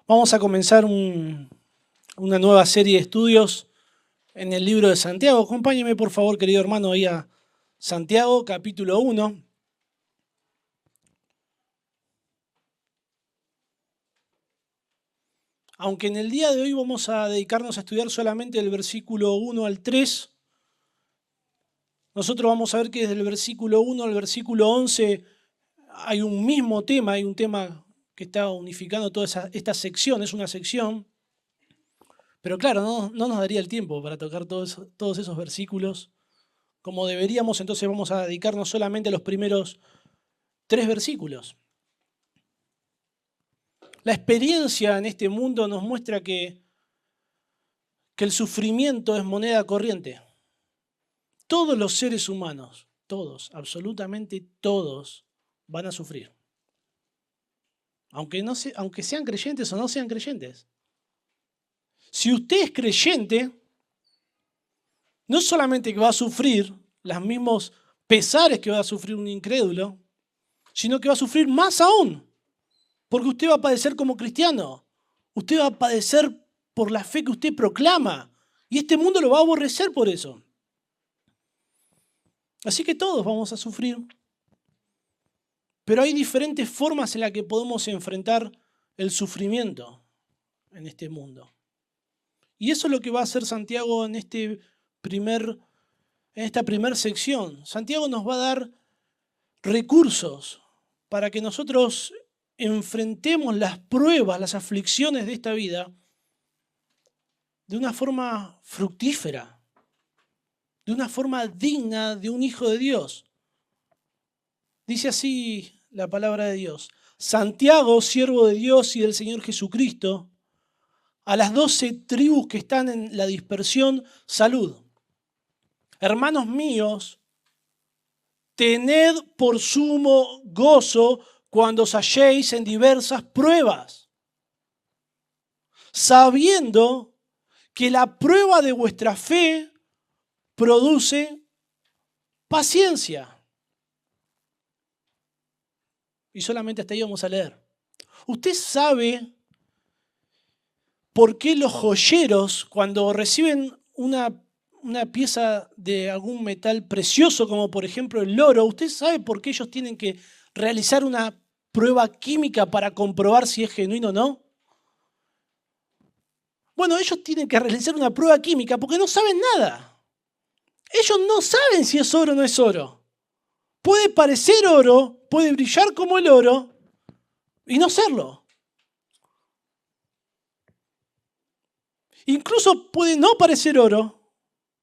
Vamos a comenzar una nueva serie de estudios en el libro de Santiago. Acompáñeme, por favor, querido hermano, ahí a Santiago, capítulo 1. Aunque en el día de hoy vamos a dedicarnos a estudiar solamente el versículo 1 al 3, nosotros vamos a ver que desde el versículo 1 al versículo 11 hay un mismo tema, hay un tema que está unificando toda esta sección, es una sección. Pero claro, no nos daría el tiempo para tocar todos esos versículos como deberíamos, entonces vamos a dedicarnos solamente a los primeros 3 versículos. La experiencia en este mundo nos muestra que el sufrimiento es moneda corriente. Todos los seres humanos, todos, absolutamente todos, van a sufrir. Aunque sean creyentes o no sean creyentes. Si usted es creyente, no solamente que va a sufrir los mismos pesares que va a sufrir un incrédulo, sino que va a sufrir más aún, porque usted va a padecer como cristiano, usted va a padecer por la fe que usted proclama, y este mundo lo va a aborrecer por eso. Así que todos vamos a sufrir, pero hay diferentes formas en las que podemos enfrentar el sufrimiento en este mundo. Y eso es lo que va a hacer Santiago en esta primera sección. Santiago nos va a dar recursos para que nosotros enfrentemos las pruebas, las aflicciones de esta vida de una forma fructífera, de una forma digna de un hijo de Dios. Dice así la palabra de Dios: Santiago, siervo de Dios y del Señor Jesucristo, a las 12 tribus que están en la dispersión, salud. Hermanos míos, tened por sumo gozo cuando os halléis en diversas pruebas, sabiendo que la prueba de vuestra fe produce paciencia. Y solamente hasta ahí vamos a leer. ¿Usted sabe por qué los joyeros, cuando reciben una pieza de algún metal precioso, como por ejemplo el oro, usted sabe por qué ellos tienen que realizar una prueba química para comprobar si es genuino o no? Bueno, ellos tienen que realizar una prueba química porque no saben nada. Ellos no saben si es oro o no es oro. Puede parecer oro, puede brillar como el oro y no serlo. Incluso puede no parecer oro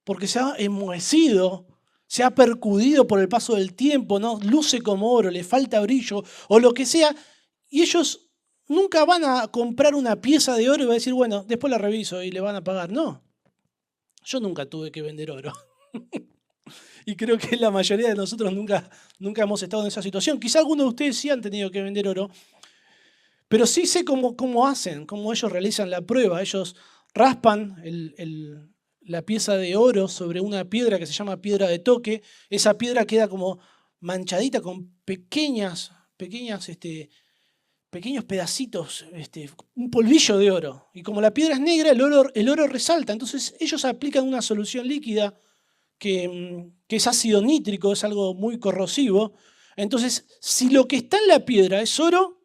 porque se ha enmohecido, se ha percudido por el paso del tiempo, ¿no? Luce como oro, le falta brillo o lo que sea, y ellos nunca van a comprar una pieza de oro y van a decir, bueno, después la reviso y le van a pagar. No, yo nunca tuve que vender oro. Y creo que la mayoría de nosotros nunca hemos estado en esa situación. Quizá algunos de ustedes sí han tenido que vender oro, pero sí sé cómo hacen, cómo ellos realizan la prueba. Ellos raspan la pieza de oro sobre una piedra que se llama piedra de toque. Esa piedra queda como manchadita con pequeños pedacitos, un polvillo de oro. Y como la piedra es negra, el oro resalta. Entonces ellos aplican una solución líquida que es ácido nítrico, es algo muy corrosivo. Entonces, si lo que está en la piedra es oro,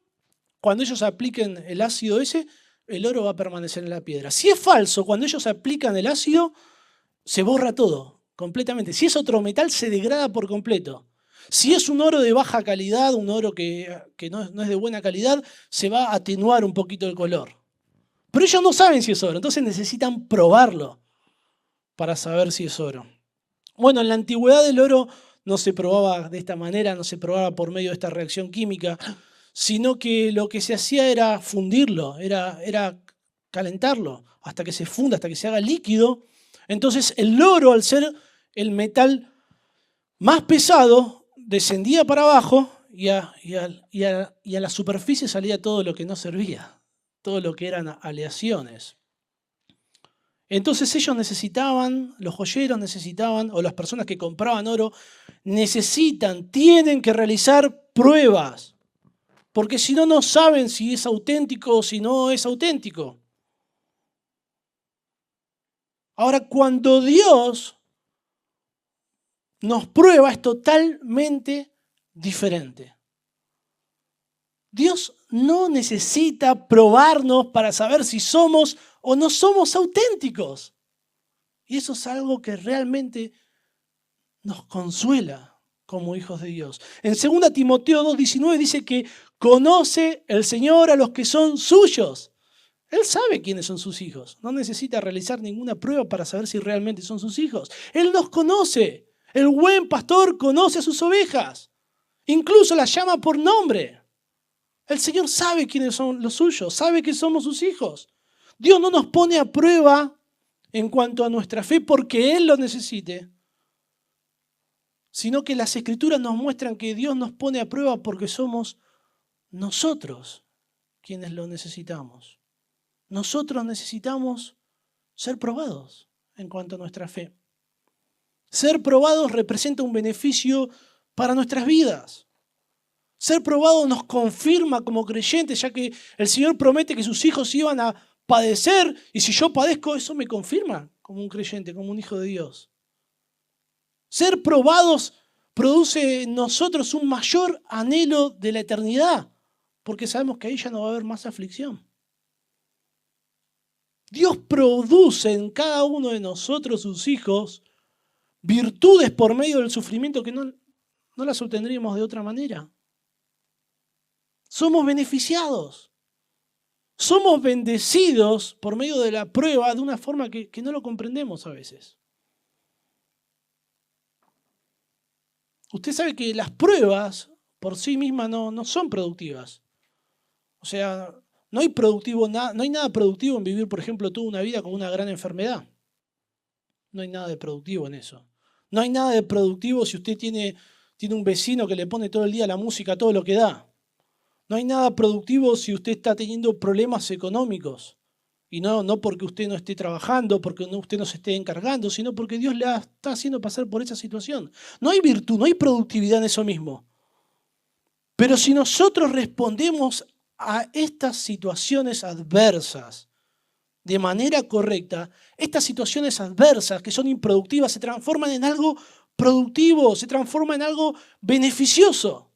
cuando ellos apliquen el ácido ese, el oro va a permanecer en la piedra. Si es falso, cuando ellos aplican el ácido, se borra todo, completamente. Si es otro metal, se degrada por completo. Si es un oro de baja calidad, un oro que no es de buena calidad, se va a atenuar un poquito el color. Pero ellos no saben si es oro, entonces necesitan probarlo para saber si es oro. Bueno, en la antigüedad el oro no se probaba de esta manera, no se probaba por medio de esta reacción química, sino que lo que se hacía era fundirlo, era calentarlo hasta que se funda, hasta que se haga líquido. Entonces el oro, al ser el metal más pesado, descendía para abajo y a la superficie salía todo lo que no servía, todo lo que eran aleaciones. Entonces ellos necesitaban, los joyeros necesitaban, o las personas que compraban oro, tienen que realizar pruebas porque si no, no saben si es auténtico o si no es auténtico. Ahora, cuando Dios nos prueba, es totalmente diferente. Dios no necesita probarnos para saber si somos o no somos auténticos. Y eso es algo que realmente nos consuela como hijos de Dios. En 2 Timoteo 2:19 dice que conoce el Señor a los que son suyos. Él sabe quiénes son sus hijos. No necesita realizar ninguna prueba para saber si realmente son sus hijos. Él los conoce. El buen pastor conoce a sus ovejas. Incluso las llama por nombre. El Señor sabe quiénes son los suyos, sabe que somos sus hijos. Dios no nos pone a prueba en cuanto a nuestra fe porque Él lo necesite, sino que las Escrituras nos muestran que Dios nos pone a prueba porque somos nosotros quienes lo necesitamos. Nosotros necesitamos ser probados en cuanto a nuestra fe. Ser probados representa un beneficio para nuestras vidas. Ser probado nos confirma como creyentes, ya que el Señor promete que sus hijos iban a padecer, y si yo padezco, eso me confirma como un creyente, como un hijo de Dios. Ser probados produce en nosotros un mayor anhelo de la eternidad, porque sabemos que ahí ya no va a haber más aflicción. Dios produce en cada uno de nosotros, sus hijos, virtudes por medio del sufrimiento que no las obtendríamos de otra manera. Somos beneficiados. Somos bendecidos por medio de la prueba de una forma que no lo comprendemos a veces. Usted sabe que las pruebas por sí mismas no son productivas. O sea, no hay nada productivo en vivir, por ejemplo, toda una vida con una gran enfermedad. No hay nada de productivo en eso. No hay nada de productivo si usted tiene un vecino que le pone todo el día la música a todo lo que da. No hay nada productivo si usted está teniendo problemas económicos. Y no porque usted no esté trabajando, porque usted no se esté encargando, sino porque Dios le está haciendo pasar por esa situación. No hay virtud, no hay productividad en eso mismo. Pero si nosotros respondemos a estas situaciones adversas de manera correcta, estas situaciones adversas que son improductivas se transforman en algo productivo, se transforman en algo beneficioso.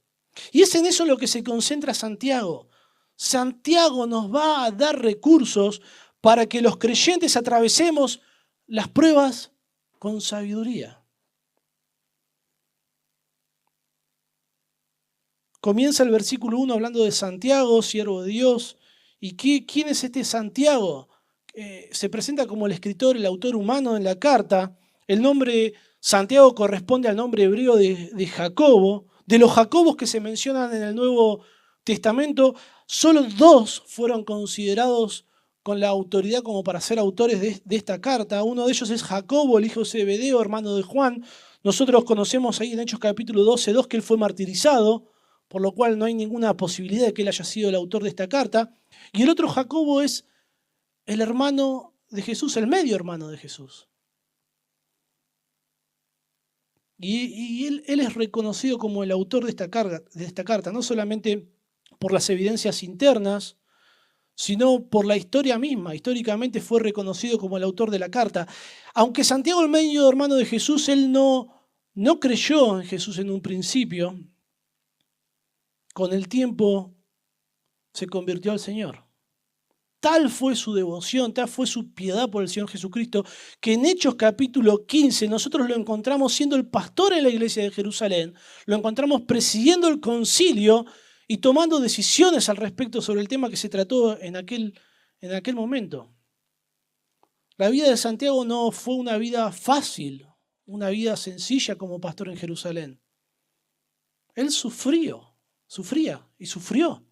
Y es en eso en lo que se concentra Santiago. Santiago nos va a dar recursos para que los creyentes atravesemos las pruebas con sabiduría. Comienza el versículo 1 hablando de Santiago, siervo de Dios. ¿Y quién es este Santiago? Se presenta como el escritor, el autor humano en la carta. El nombre Santiago corresponde al nombre hebreo de Jacobo. De los Jacobos que se mencionan en el Nuevo Testamento, solo 2 fueron considerados con la autoridad como para ser autores de esta carta. Uno de ellos es Jacobo, el hijo de Zebedeo, hermano de Juan. Nosotros conocemos ahí en Hechos capítulo 12:2 que él fue martirizado, por lo cual no hay ninguna posibilidad de que él haya sido el autor de esta carta. Y el otro Jacobo es el hermano de Jesús, el medio hermano de Jesús. Y él es reconocido como el autor de esta carta, no solamente por las evidencias internas, sino por la historia misma. Históricamente fue reconocido como el autor de la carta. Aunque Santiago, el medio hermano de Jesús, él no creyó en Jesús en un principio, con el tiempo se convirtió al Señor. Tal fue su devoción, tal fue su piedad por el Señor Jesucristo, que en Hechos capítulo 15 nosotros lo encontramos siendo el pastor en la iglesia de Jerusalén, lo encontramos presidiendo el concilio y tomando decisiones al respecto sobre el tema que se trató en aquel momento. La vida de Santiago no fue una vida fácil, una vida sencilla como pastor en Jerusalén. Él sufría y sufrió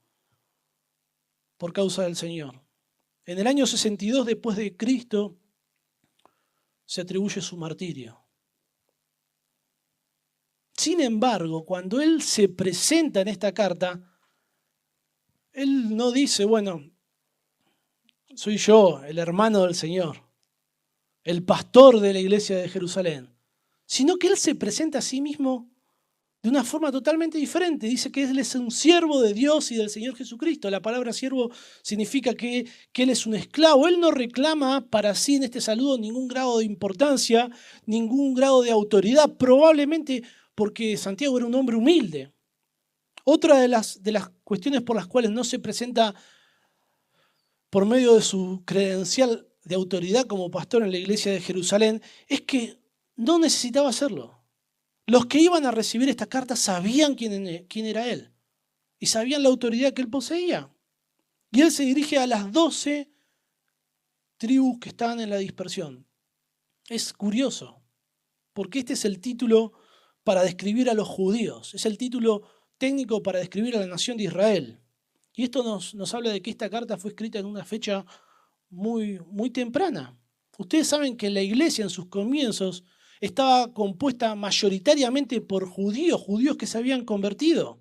por causa del Señor. En el año 62 después de Cristo se atribuye su martirio. Sin embargo, cuando él se presenta en esta carta, él no dice, bueno, soy yo, el hermano del Señor, el pastor de la iglesia de Jerusalén, sino que él se presenta a sí mismo de una forma totalmente diferente. Dice que Él es un siervo de Dios y del Señor Jesucristo. La palabra siervo significa que Él es un esclavo. Él no reclama para sí en este saludo ningún grado de importancia, ningún grado de autoridad, probablemente porque Santiago era un hombre humilde. Otra de las cuestiones por las cuales no se presenta por medio de su credencial de autoridad como pastor en la iglesia de Jerusalén es que no necesitaba hacerlo. Los que iban a recibir esta carta sabían quién era él y sabían la autoridad que él poseía. Y él se dirige a las 12 tribus que estaban en la dispersión. Es curioso, porque este es el título para describir a los judíos, es el título técnico para describir a la nación de Israel. Y esto nos habla de que esta carta fue escrita en una fecha muy, muy temprana. Ustedes saben que la iglesia en sus comienzos estaba compuesta mayoritariamente por judíos que se habían convertido.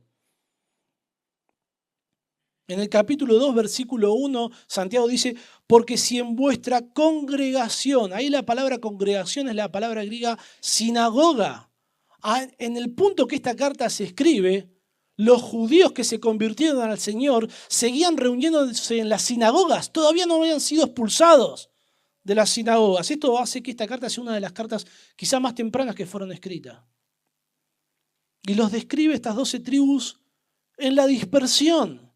En el capítulo 2, versículo 1, Santiago dice, porque si en vuestra congregación, ahí la palabra congregación es la palabra griega sinagoga. En el punto que esta carta se escribe, los judíos que se convirtieron al Señor seguían reuniéndose en las sinagogas, todavía no habían sido expulsados de las sinagogas. Esto hace que esta carta sea una de las cartas quizá más tempranas que fueron escritas. Y los describe estas 12 tribus en la dispersión.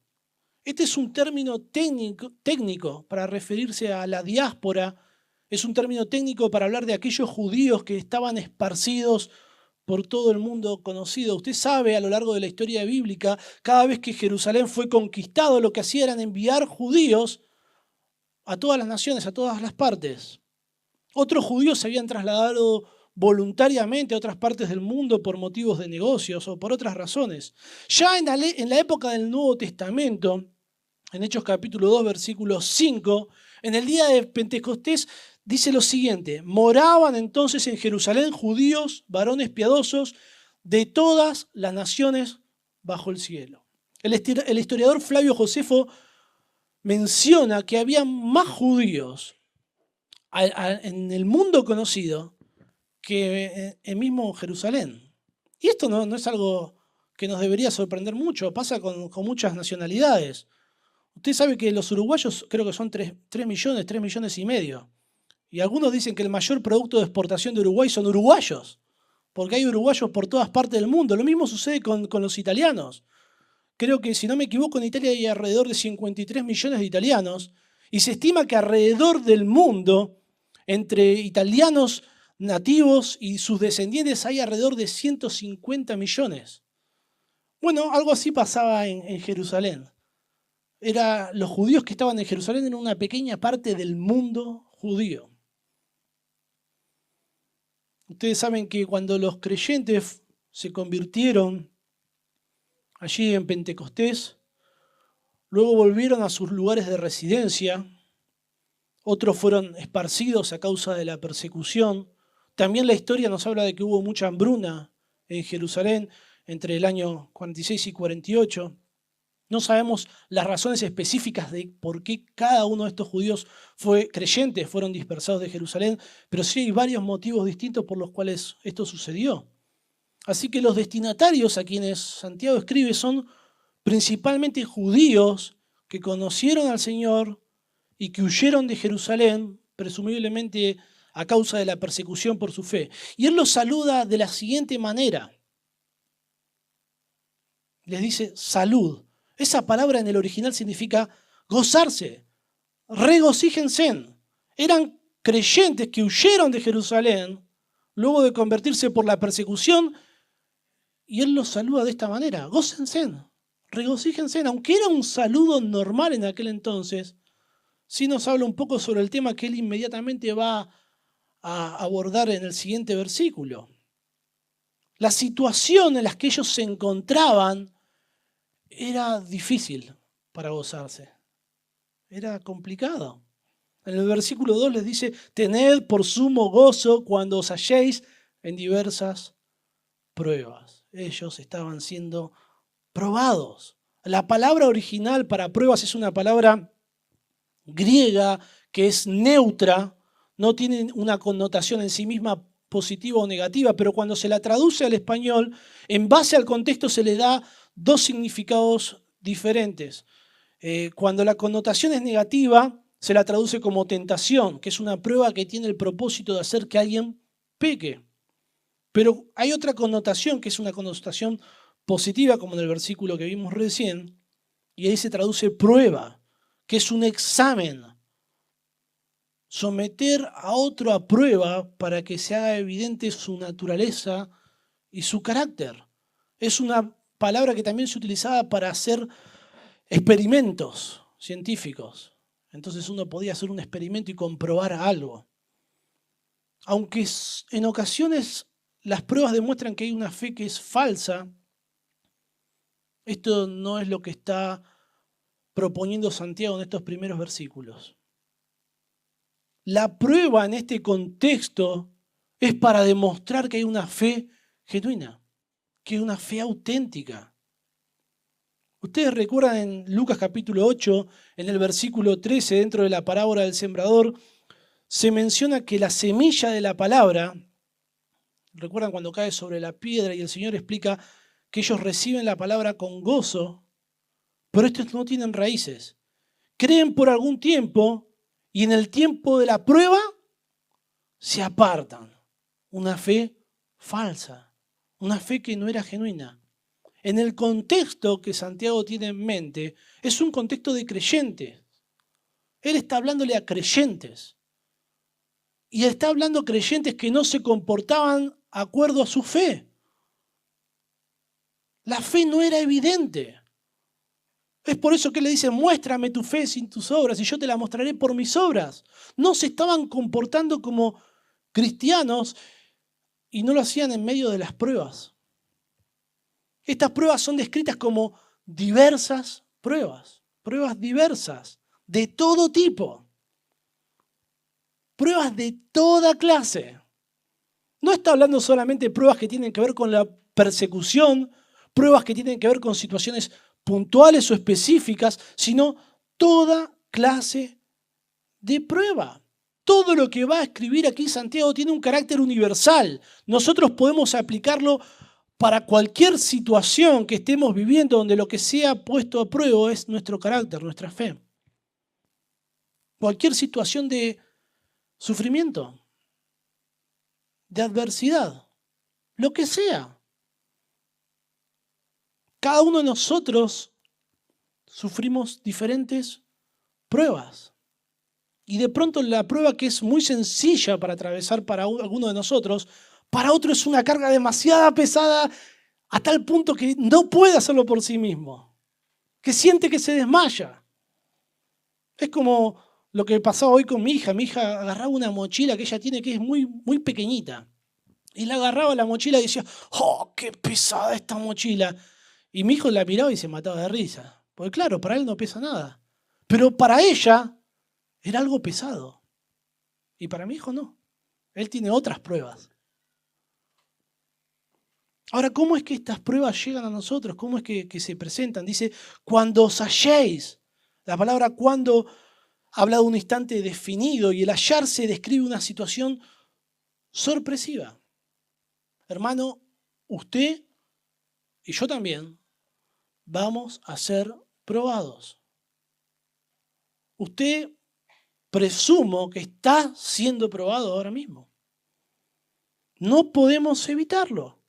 Este es un término técnico para referirse a la diáspora, es un término técnico para hablar de aquellos judíos que estaban esparcidos por todo el mundo conocido. Usted sabe, a lo largo de la historia bíblica, cada vez que Jerusalén fue conquistado, lo que hacía era enviar judíos a todas las naciones, a todas las partes. Otros judíos se habían trasladado voluntariamente a otras partes del mundo por motivos de negocios o por otras razones. Ya en la época del Nuevo Testamento, en Hechos capítulo 2, versículo 5, en el día de Pentecostés dice lo siguiente: moraban entonces en Jerusalén judíos, varones piadosos, de todas las naciones bajo el cielo. El historiador Flavio Josefo menciona que había más judíos en el mundo conocido que en mismo Jerusalén. Y esto no es algo que nos debería sorprender mucho, pasa con muchas nacionalidades. Usted sabe que los uruguayos creo que son 3 millones, 3 millones y medio. Y algunos dicen que el mayor producto de exportación de Uruguay son uruguayos, porque hay uruguayos por todas partes del mundo. Lo mismo sucede con los italianos. Creo que, si no me equivoco, en Italia hay alrededor de 53 millones de italianos y se estima que alrededor del mundo, entre italianos nativos y sus descendientes, hay alrededor de 150 millones. Bueno, algo así pasaba en Jerusalén. Los judíos que estaban en Jerusalén eran una pequeña parte del mundo judío. Ustedes saben que cuando los creyentes se convirtieron allí en Pentecostés, luego volvieron a sus lugares de residencia, otros fueron esparcidos a causa de la persecución. También la historia nos habla de que hubo mucha hambruna en Jerusalén entre el año 46 y 48. No sabemos las razones específicas de por qué cada uno de estos judíos creyentes fueron dispersados de Jerusalén, pero sí hay varios motivos distintos por los cuales esto sucedió. Así que los destinatarios a quienes Santiago escribe son principalmente judíos que conocieron al Señor y que huyeron de Jerusalén, presumiblemente a causa de la persecución por su fe. Y él los saluda de la siguiente manera. Les dice salud. Esa palabra en el original significa gozarse, regocíjense. Eran creyentes que huyeron de Jerusalén luego de convertirse por la persecución y él los saluda de esta manera: gócense, regocíjense. Aunque era un saludo normal en aquel entonces, sí nos habla un poco sobre el tema que él inmediatamente va a abordar en el siguiente versículo. La situación en la que ellos se encontraban era difícil para gozarse. Era complicado. En el versículo 2 les dice: tened por sumo gozo cuando os halléis en diversas pruebas. Ellos estaban siendo probados. La palabra original para pruebas es una palabra griega que es neutra, no tiene una connotación en sí misma positiva o negativa, pero cuando se la traduce al español, en base al contexto se le da dos significados diferentes. Cuando la connotación es negativa, se la traduce como tentación, que es una prueba que tiene el propósito de hacer que alguien peque. Pero hay otra connotación, que es una connotación positiva, como en el versículo que vimos recién, y ahí se traduce prueba, que es un examen. Someter a otro a prueba para que se haga evidente su naturaleza y su carácter. Es una palabra que también se utilizaba para hacer experimentos científicos. Entonces uno podía hacer un experimento y comprobar algo. Aunque en ocasiones las pruebas demuestran que hay una fe que es falsa, esto no es lo que está proponiendo Santiago en estos primeros versículos. La prueba en este contexto es para demostrar que hay una fe genuina, que hay una fe auténtica. Ustedes recuerdan en Lucas capítulo 8, en el versículo 13, dentro de la parábola del sembrador, se menciona que la semilla de la palabra, recuerdan cuando cae sobre la piedra y el Señor explica que ellos reciben la palabra con gozo, pero estos no tienen raíces. Creen por algún tiempo y en el tiempo de la prueba se apartan. Una fe falsa, una fe que no era genuina. En el contexto que Santiago tiene en mente, es un contexto de creyentes. Él está hablándole a creyentes. Y está hablando a creyentes que no se comportaban de acuerdo a su fe. La fe no era evidente. Es por eso que él le dice, muéstrame tu fe sin tus obras y yo te la mostraré por mis obras. No se estaban comportando como cristianos y no lo hacían en medio de las pruebas. Estas pruebas son descritas como diversas pruebas diversas, de todo tipo. Pruebas de toda clase. No está hablando solamente de pruebas que tienen que ver con la persecución, pruebas que tienen que ver con situaciones puntuales o específicas, sino toda clase de prueba. Todo lo que va a escribir aquí Santiago tiene un carácter universal. Nosotros podemos aplicarlo para cualquier situación que estemos viviendo donde lo que sea puesto a prueba es nuestro carácter, nuestra fe. Cualquier situación de sufrimiento, de adversidad, lo que sea. Cada uno de nosotros sufrimos diferentes pruebas. Y de pronto la prueba que es muy sencilla para atravesar para alguno de nosotros, para otro es una carga demasiado pesada a tal punto que no puede hacerlo por sí mismo, que siente que se desmaya. Es como lo que pasaba hoy con mi hija. Mi hija agarraba una mochila que ella tiene que es muy, muy pequeñita. Y la agarraba la mochila y decía, ¡oh, qué pesada esta mochila! Y mi hijo la miraba y se mataba de risa. Porque claro, para él no pesa nada. Pero para ella era algo pesado. Y para mi hijo no. Él tiene otras pruebas. Ahora, ¿cómo es que estas pruebas llegan a nosotros? ¿Cómo es que se presentan? Dice, cuando os halléis. La palabra cuando habla de un instante definido y el hallarse describe una situación sorpresiva. Hermano, usted y yo también vamos a ser probados. Usted presumo que está siendo probado ahora mismo. No podemos evitarlo.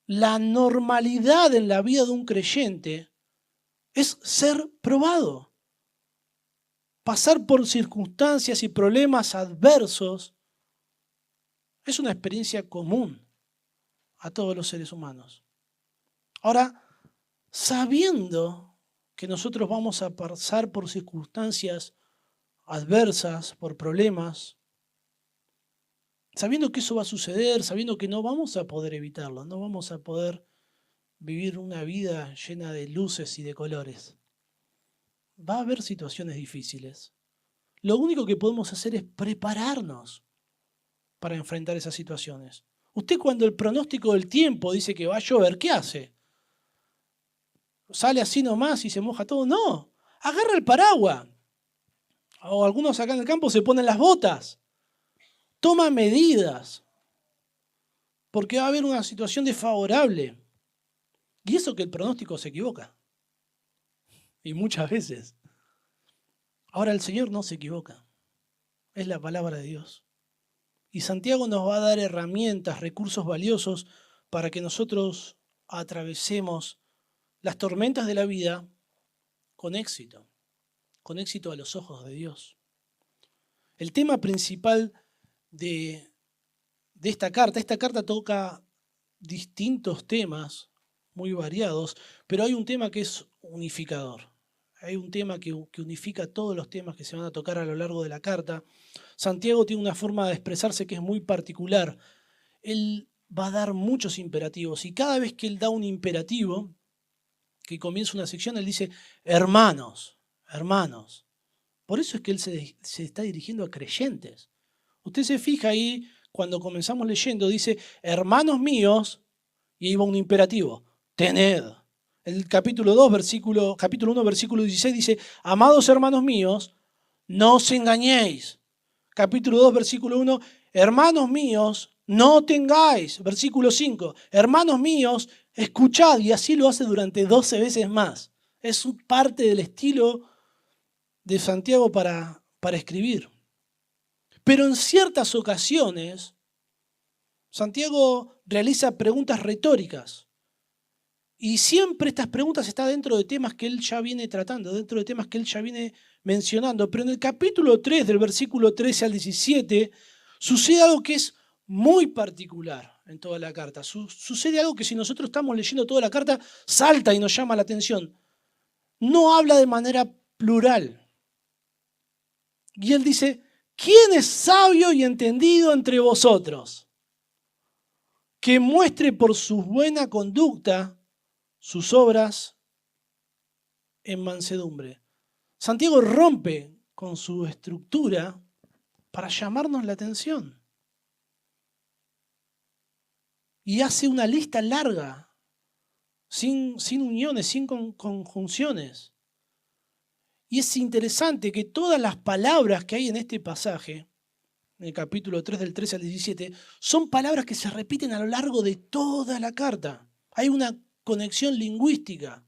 La normalidad en la vida de un creyente es ser probado. Pasar por circunstancias y problemas adversos es una experiencia común a todos los seres humanos. Ahora, sabiendo que nosotros vamos a pasar por circunstancias adversas, por problemas, sabiendo que eso va a suceder, sabiendo que no vamos a poder evitarlo, no vamos a poder vivir una vida llena de luces y de colores. Va a haber situaciones difíciles. Lo único que podemos hacer es prepararnos para enfrentar esas situaciones. Usted cuando el pronóstico del tiempo dice que va a llover, ¿qué hace? ¿Sale así nomás y se moja todo? No, agarra el paraguas. O algunos acá en el campo se ponen las botas. Toma medidas, porque va a haber una situación desfavorable. Y eso que el pronóstico se equivoca. Y muchas veces. Ahora el Señor no se equivoca. Es la palabra de Dios. Y Santiago nos va a dar herramientas, recursos valiosos para que nosotros atravesemos las tormentas de la vida con éxito a los ojos de Dios. El tema principal de esta carta toca distintos temas muy variados, pero hay un tema que es unificador. Hay un tema que unifica todos los temas que se van a tocar a lo largo de la carta. Santiago tiene una forma de expresarse que es muy particular. Él va a dar muchos imperativos y cada vez que él da un imperativo, que comienza una sección, él dice, hermanos, hermanos. Por eso es que él se está dirigiendo a creyentes. Usted se fija ahí, cuando comenzamos leyendo, dice, hermanos míos, y ahí va un imperativo, tened. El capítulo 1, versículo 16 dice, amados hermanos míos, no os engañéis. Capítulo 2, versículo 1, hermanos míos, no tengáis. Versículo 5, hermanos míos, escuchad. Y así lo hace durante 12 veces más. Es parte del estilo de Santiago para escribir. Pero en ciertas ocasiones, Santiago realiza preguntas retóricas. Y siempre estas preguntas están dentro de temas que él ya viene tratando, dentro de temas que él ya viene mencionando. Pero en el capítulo 3, del versículo 13 al 17, sucede algo que es muy particular en toda la carta. Sucede algo que si nosotros estamos leyendo toda la carta, salta y nos llama la atención. No habla de manera plural. Y él dice, ¿quién es sabio y entendido entre vosotros? Que muestre por su buena conducta sus obras en mansedumbre. Santiago rompe con su estructura para llamarnos la atención. Y hace una lista larga, sin uniones, sin conjunciones. Y es interesante que todas las palabras que hay en este pasaje, en el capítulo 3 del 13 al 17, son palabras que se repiten a lo largo de toda la carta. Hay una conexión lingüística.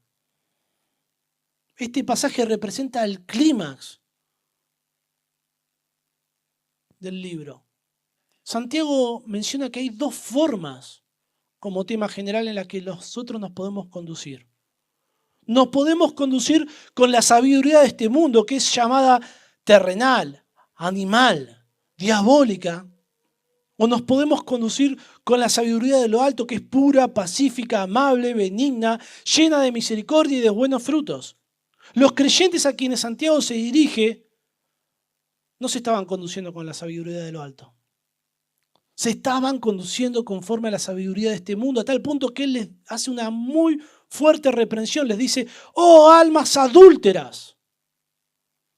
Este pasaje representa el clímax del libro. Santiago menciona que hay dos formas como tema general en las que nosotros nos podemos conducir. Nos podemos conducir con la sabiduría de este mundo, que es llamada terrenal, animal, diabólica, o nos podemos conducir con la sabiduría de lo alto, que es pura, pacífica, amable, benigna, llena de misericordia y de buenos frutos. Los creyentes a quienes Santiago se dirige no se estaban conduciendo con la sabiduría de lo alto. Se estaban conduciendo conforme a la sabiduría de este mundo, a tal punto que él les hace una muy fuerte reprensión. Les dice, oh almas adúlteras,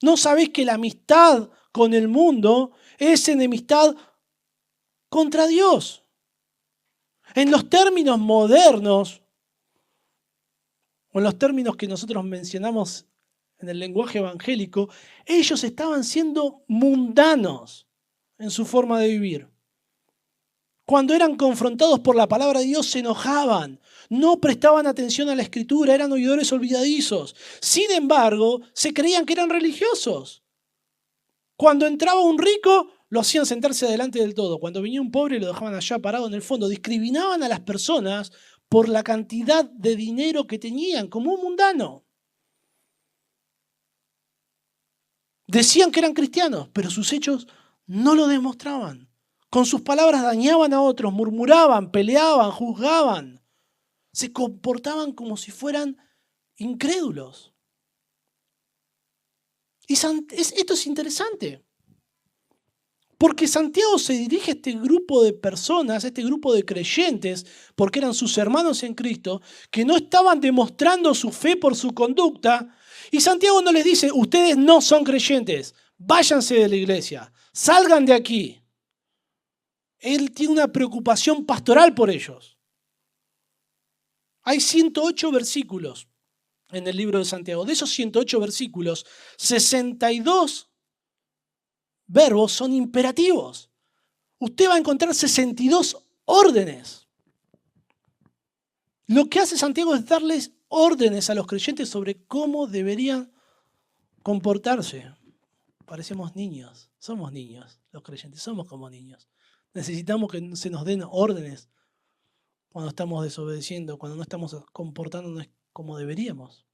¿no sabéis que la amistad con el mundo es enemistad contra Dios? En los términos modernos, o en los términos que nosotros mencionamos en el lenguaje evangélico, ellos estaban siendo mundanos en su forma de vivir. Cuando eran confrontados por la palabra de Dios se enojaban, no prestaban atención a la Escritura, eran oidores olvidadizos. Sin embargo, se creían que eran religiosos. Cuando entraba un rico, lo hacían sentarse adelante del todo. Cuando venía un pobre, lo dejaban allá parado en el fondo. Discriminaban a las personas por la cantidad de dinero que tenían, como un mundano. Decían que eran cristianos, pero sus hechos no lo demostraban. Con sus palabras dañaban a otros, murmuraban, peleaban, juzgaban. Se comportaban como si fueran incrédulos. Y esto es interesante, porque Santiago se dirige a este grupo de personas, a este grupo de creyentes, porque eran sus hermanos en Cristo, que no estaban demostrando su fe por su conducta. Y Santiago no les dice, ustedes no son creyentes, váyanse de la iglesia, salgan de aquí. Él tiene una preocupación pastoral por ellos. Hay 108 versículos en el libro de Santiago. De esos 108 versículos, 62 verbos son imperativos. usted va a encontrar 62 órdenes. Lo que hace Santiago es darles órdenes a los creyentes sobre cómo deberían comportarse. Parecemos niños, somos niños, los creyentes, somos como niños. Necesitamos que se nos den órdenes cuando estamos desobedeciendo, cuando no estamos comportándonos como deberíamos.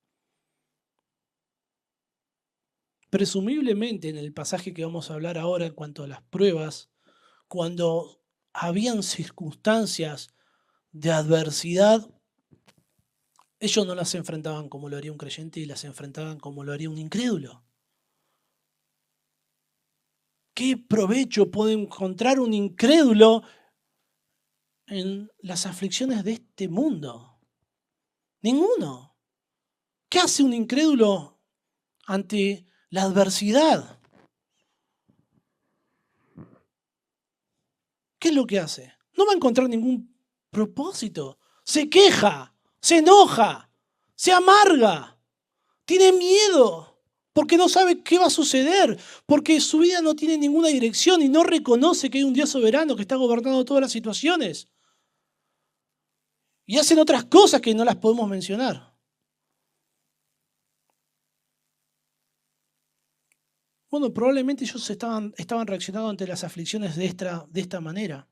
Presumiblemente en el pasaje que vamos a hablar ahora en cuanto a las pruebas, cuando habían circunstancias de adversidad, ellos no las enfrentaban como lo haría un creyente y las enfrentaban como lo haría un incrédulo. ¿Qué provecho puede encontrar un incrédulo en las aflicciones de este mundo? Ninguno. ¿Qué hace un incrédulo ante la adversidad? ¿Qué es lo que hace? No va a encontrar ningún propósito. Se queja, se enoja, se amarga, tiene miedo porque no sabe qué va a suceder, porque su vida no tiene ninguna dirección y no reconoce que hay un Dios soberano que está gobernando todas las situaciones. Y hacen otras cosas que no las podemos mencionar. Bueno, probablemente ellos estaban reaccionando ante las aflicciones de esta manera.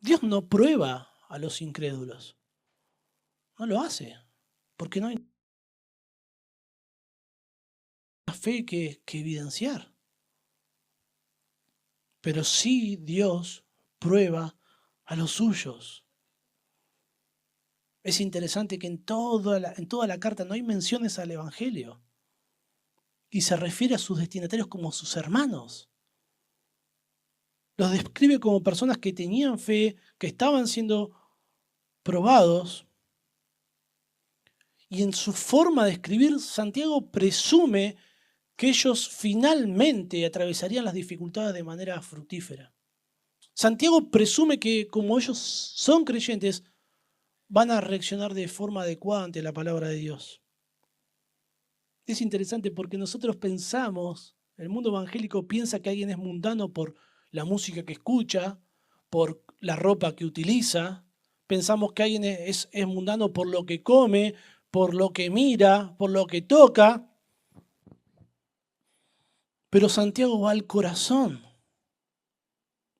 Dios no prueba a los incrédulos. No lo hace, porque no hay fe que evidenciar. Pero sí Dios prueba a los suyos. Es interesante que en toda la carta no hay menciones al Evangelio. Y se refiere a sus destinatarios como sus hermanos. Los describe como personas que tenían fe, que estaban siendo probados. Y en su forma de escribir, Santiago presume que ellos finalmente atravesarían las dificultades de manera fructífera. Santiago presume que como ellos son creyentes, van a reaccionar de forma adecuada ante la palabra de Dios. Es interesante porque nosotros pensamos, el mundo evangélico piensa que alguien es mundano por la música que escucha, por la ropa que utiliza. Pensamos que alguien es mundano por lo que come, por lo que mira, por lo que toca. Pero Santiago va al corazón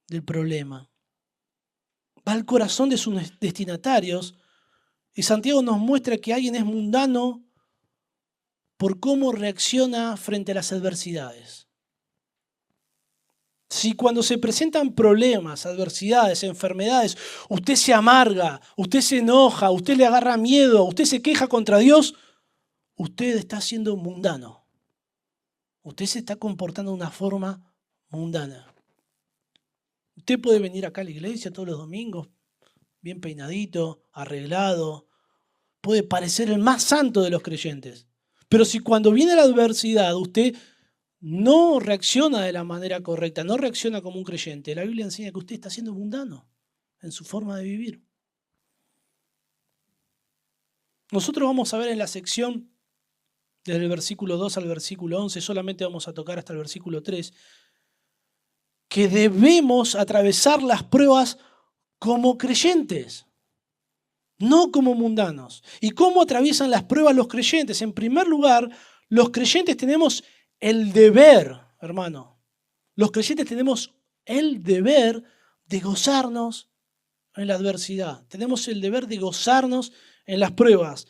del problema. Va al corazón de sus destinatarios. Y Santiago nos muestra que alguien es mundano por cómo reacciona frente a las adversidades. Si cuando se presentan problemas, adversidades, enfermedades, usted se amarga, usted se enoja, usted le agarra miedo, usted se queja contra Dios, usted está siendo mundano. Usted se está comportando de una forma mundana. Usted puede venir acá a la iglesia todos los domingos, bien peinadito, arreglado, puede parecer el más santo de los creyentes. Pero si cuando viene la adversidad usted no reacciona de la manera correcta, no reacciona como un creyente, la Biblia enseña que usted está siendo mundano en su forma de vivir. Nosotros vamos a ver en la sección desde el versículo 2 al versículo 11, solamente vamos a tocar hasta el versículo 3, que debemos atravesar las pruebas como creyentes, no como mundanos. ¿Y cómo atraviesan las pruebas los creyentes? En primer lugar, los creyentes tenemos el deber, hermano. Los creyentes tenemos el deber de gozarnos en la adversidad. Tenemos el deber de gozarnos en las pruebas.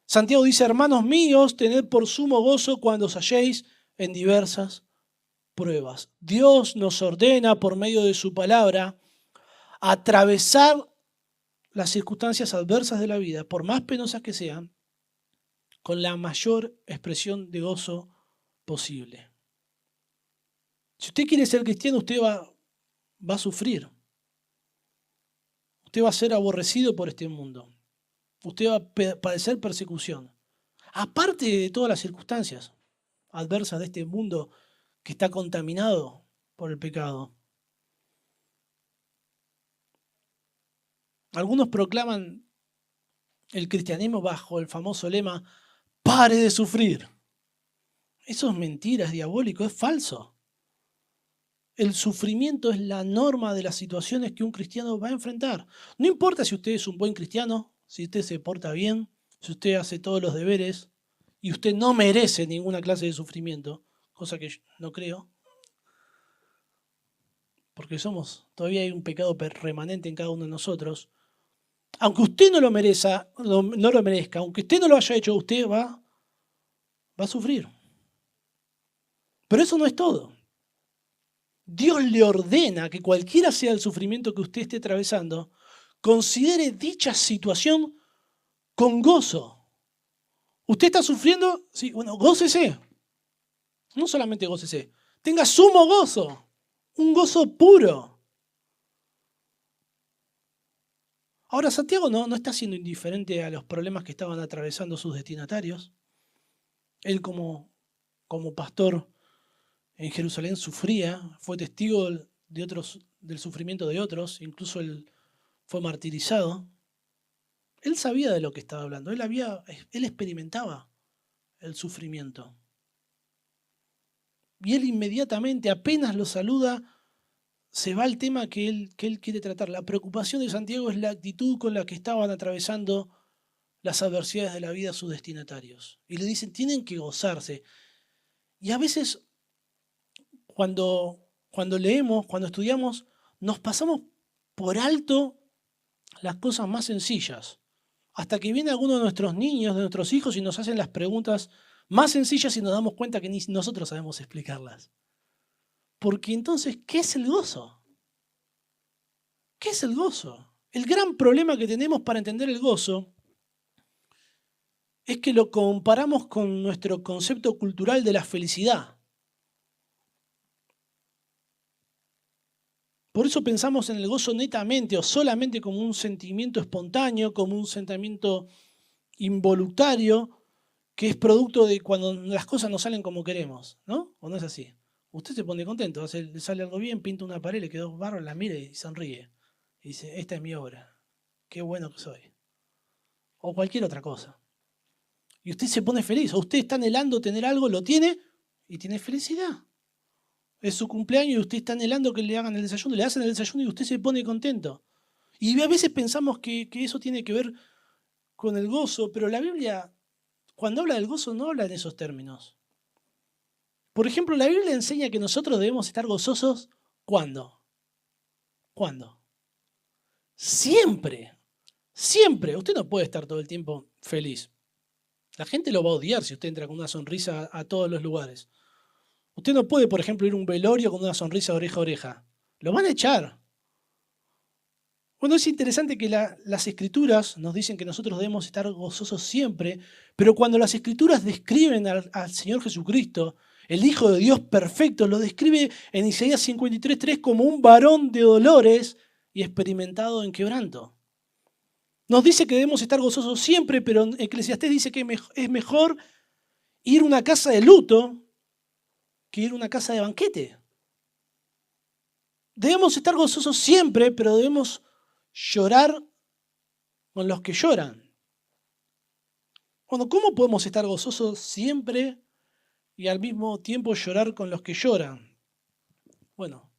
Santiago dice, hermanos míos, tened por sumo gozo cuando os halléis en diversas pruebas. Dios nos ordena por medio de su palabra atravesar las circunstancias adversas de la vida, por más penosas que sean, con la mayor expresión de gozo posible. Si usted quiere ser cristiano, usted va a sufrir. Usted va a ser aborrecido por este mundo. Usted va a padecer persecución. Aparte de todas las circunstancias adversas de este mundo que está contaminado por el pecado. Algunos proclaman el cristianismo bajo el famoso lema, pare de sufrir. Eso es mentira, es diabólico, es falso. el sufrimiento es la norma de las situaciones que un cristiano va a enfrentar. No importa si usted es un buen cristiano, si usted se porta bien, si usted hace todos los deberes y usted no merece ninguna clase de sufrimiento, cosa que yo no creo, porque todavía hay un pecado remanente en cada uno de nosotros. Aunque usted no lo merezca, aunque usted no lo haya hecho, usted va a sufrir. Pero eso no es todo. Dios le ordena que cualquiera sea el sufrimiento que usted esté atravesando, considere dicha situación con gozo. ¿Usted está sufriendo? Sí, bueno, gócese. No solamente gócese, tenga sumo gozo, un gozo puro. Ahora, Santiago no está siendo indiferente a los problemas que estaban atravesando sus destinatarios. Él como pastor en Jerusalén sufría, fue testigo del sufrimiento de otros, incluso él fue martirizado. Él sabía de lo que estaba hablando, él experimentaba el sufrimiento. Y él inmediatamente, apenas lo saluda, se va al tema que él quiere tratar. La preocupación de Santiago es la actitud con la que estaban atravesando las adversidades de la vida a sus destinatarios. Y le dicen, tienen que gozarse. Y a veces, cuando leemos, cuando estudiamos, nos pasamos por alto las cosas más sencillas. Hasta que viene alguno de nuestros niños, de nuestros hijos, y nos hacen las preguntas más sencillas y nos damos cuenta que ni nosotros sabemos explicarlas. Porque entonces, ¿qué es el gozo? ¿Qué es el gozo? El gran problema que tenemos para entender el gozo es que lo comparamos con nuestro concepto cultural de la felicidad. Por eso pensamos en el gozo netamente o solamente como un sentimiento espontáneo, como un sentimiento involuntario, que es producto de cuando las cosas no salen como queremos, ¿no? ¿O no es así? Usted se pone contento, le sale algo bien, pinta una pared, le quedó barro, la mira y sonríe. Y dice, esta es mi obra, qué bueno que soy. O cualquier otra cosa. Y usted se pone feliz, o usted está anhelando tener algo, lo tiene y tiene felicidad. Es su cumpleaños y usted está anhelando que le hagan el desayuno, le hacen el desayuno y usted se pone contento. Y a veces pensamos que eso tiene que ver con el gozo, pero la Biblia, cuando habla del gozo, no habla en esos términos. Por ejemplo, la Biblia enseña que nosotros debemos estar gozosos, ¿cuándo? ¿Cuándo? Siempre. Siempre. Usted no puede estar todo el tiempo feliz. La gente lo va a odiar si usted entra con una sonrisa a todos los lugares. Usted no puede, por ejemplo, ir a un velorio con una sonrisa oreja a oreja. Lo van a echar. Bueno, es interesante que las Escrituras nos dicen que nosotros debemos estar gozosos siempre, pero cuando las Escrituras describen al Señor Jesucristo, el Hijo de Dios perfecto, lo describe en Isaías 53:3 como un varón de dolores y experimentado en quebranto. Nos dice que debemos estar gozosos siempre, pero Eclesiastés dice que es mejor ir a una casa de luto que ir a una casa de banquete. Debemos estar gozosos siempre, pero debemos llorar con los que lloran. Bueno, ¿cómo podemos estar gozosos siempre y al mismo tiempo llorar con los que lloran? Bueno,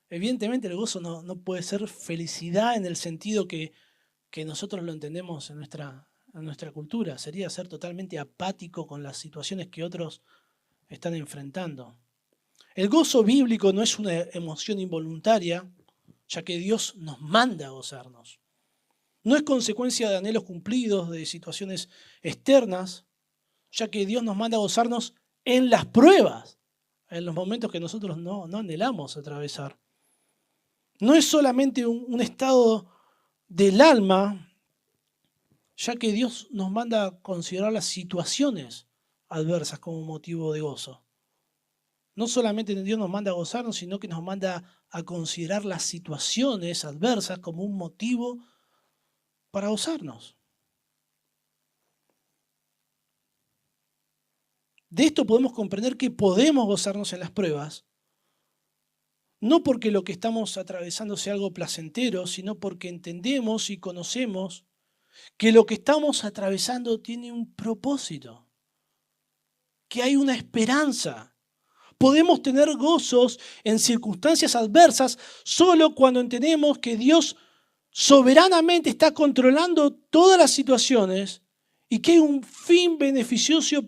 evidentemente el gozo no puede ser felicidad en el sentido que nosotros lo entendemos en nuestra cultura. Sería ser totalmente apático con las situaciones que otros están enfrentando. El gozo bíblico no es una emoción involuntaria, ya que Dios nos manda a gozarnos. No es consecuencia de anhelos cumplidos, de situaciones externas, ya que Dios nos manda a gozarnos en las pruebas, en los momentos que nosotros no anhelamos atravesar. No es solamente un estado del alma, ya que Dios nos manda a considerar las situaciones adversas como motivo de gozo. No solamente Dios nos manda a gozarnos, sino que nos manda a considerar las situaciones adversas como un motivo para gozarnos. De esto podemos comprender que podemos gozarnos en las pruebas, no porque lo que estamos atravesando sea algo placentero, sino porque entendemos y conocemos que lo que estamos atravesando tiene un propósito, que hay una esperanza. Podemos tener gozos en circunstancias adversas solo cuando entendemos que Dios soberanamente está controlando todas las situaciones y que hay un fin beneficioso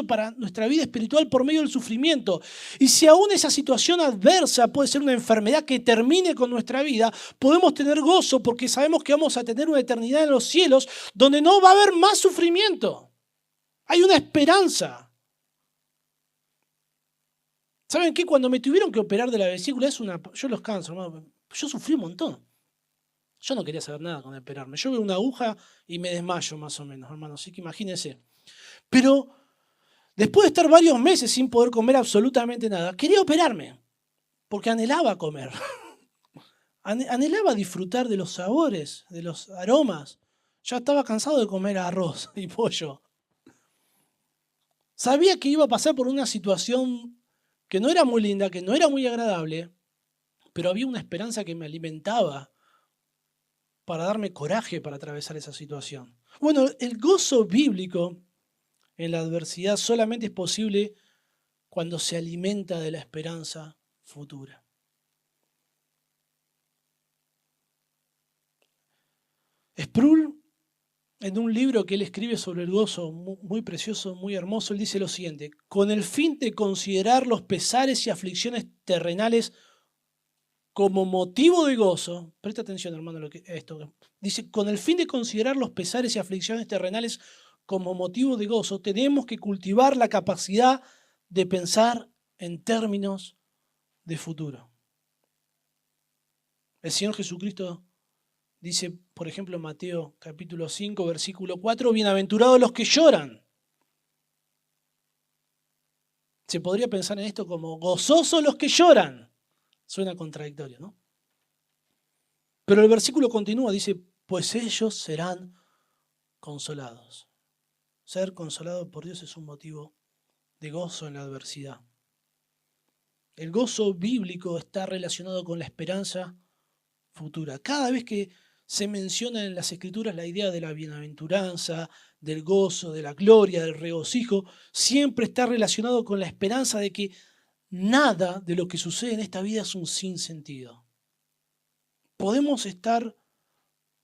para nuestra vida espiritual por medio del sufrimiento. Y si aún esa situación adversa puede ser una enfermedad que termine con nuestra vida, podemos tener gozo porque sabemos que vamos a tener una eternidad en los cielos donde no va a haber más sufrimiento. Hay una esperanza. ¿Saben qué? Cuando me tuvieron que operar de la vesícula, yo los canso, hermano. Yo sufrí un montón. Yo no quería saber nada con operarme. Yo veo una aguja y me desmayo más o menos, hermano. Así que imagínense. Pero después de estar varios meses sin poder comer absolutamente nada, quería operarme. Porque anhelaba comer. Anhelaba disfrutar de los sabores, de los aromas. Ya estaba cansado de comer arroz y pollo. Sabía que iba a pasar por una situación que no era muy linda, que no era muy agradable, pero había una esperanza que me alimentaba para darme coraje para atravesar esa situación. Bueno, el gozo bíblico en la adversidad solamente es posible cuando se alimenta de la esperanza futura. Sproul, en un libro que él escribe sobre el gozo, muy precioso, muy hermoso, él dice lo siguiente: con el fin de considerar los pesares y aflicciones terrenales como motivo de gozo, presta atención, hermano, a esto. Dice, con el fin de considerar los pesares y aflicciones terrenales como motivo de gozo, tenemos que cultivar la capacidad de pensar en términos de futuro. El Señor Jesucristo dice, por ejemplo, en Mateo capítulo 5, versículo 4, bienaventurados los que lloran. Se podría pensar en esto como gozosos los que lloran. Suena contradictorio, ¿no? Pero el versículo continúa, dice, pues ellos serán consolados. Ser consolado por Dios es un motivo de gozo en la adversidad. El gozo bíblico está relacionado con la esperanza futura. Cada vez que se menciona en las Escrituras la idea de la bienaventuranza, del gozo, de la gloria, del regocijo, siempre está relacionado con la esperanza de que nada de lo que sucede en esta vida es un sinsentido. Podemos estar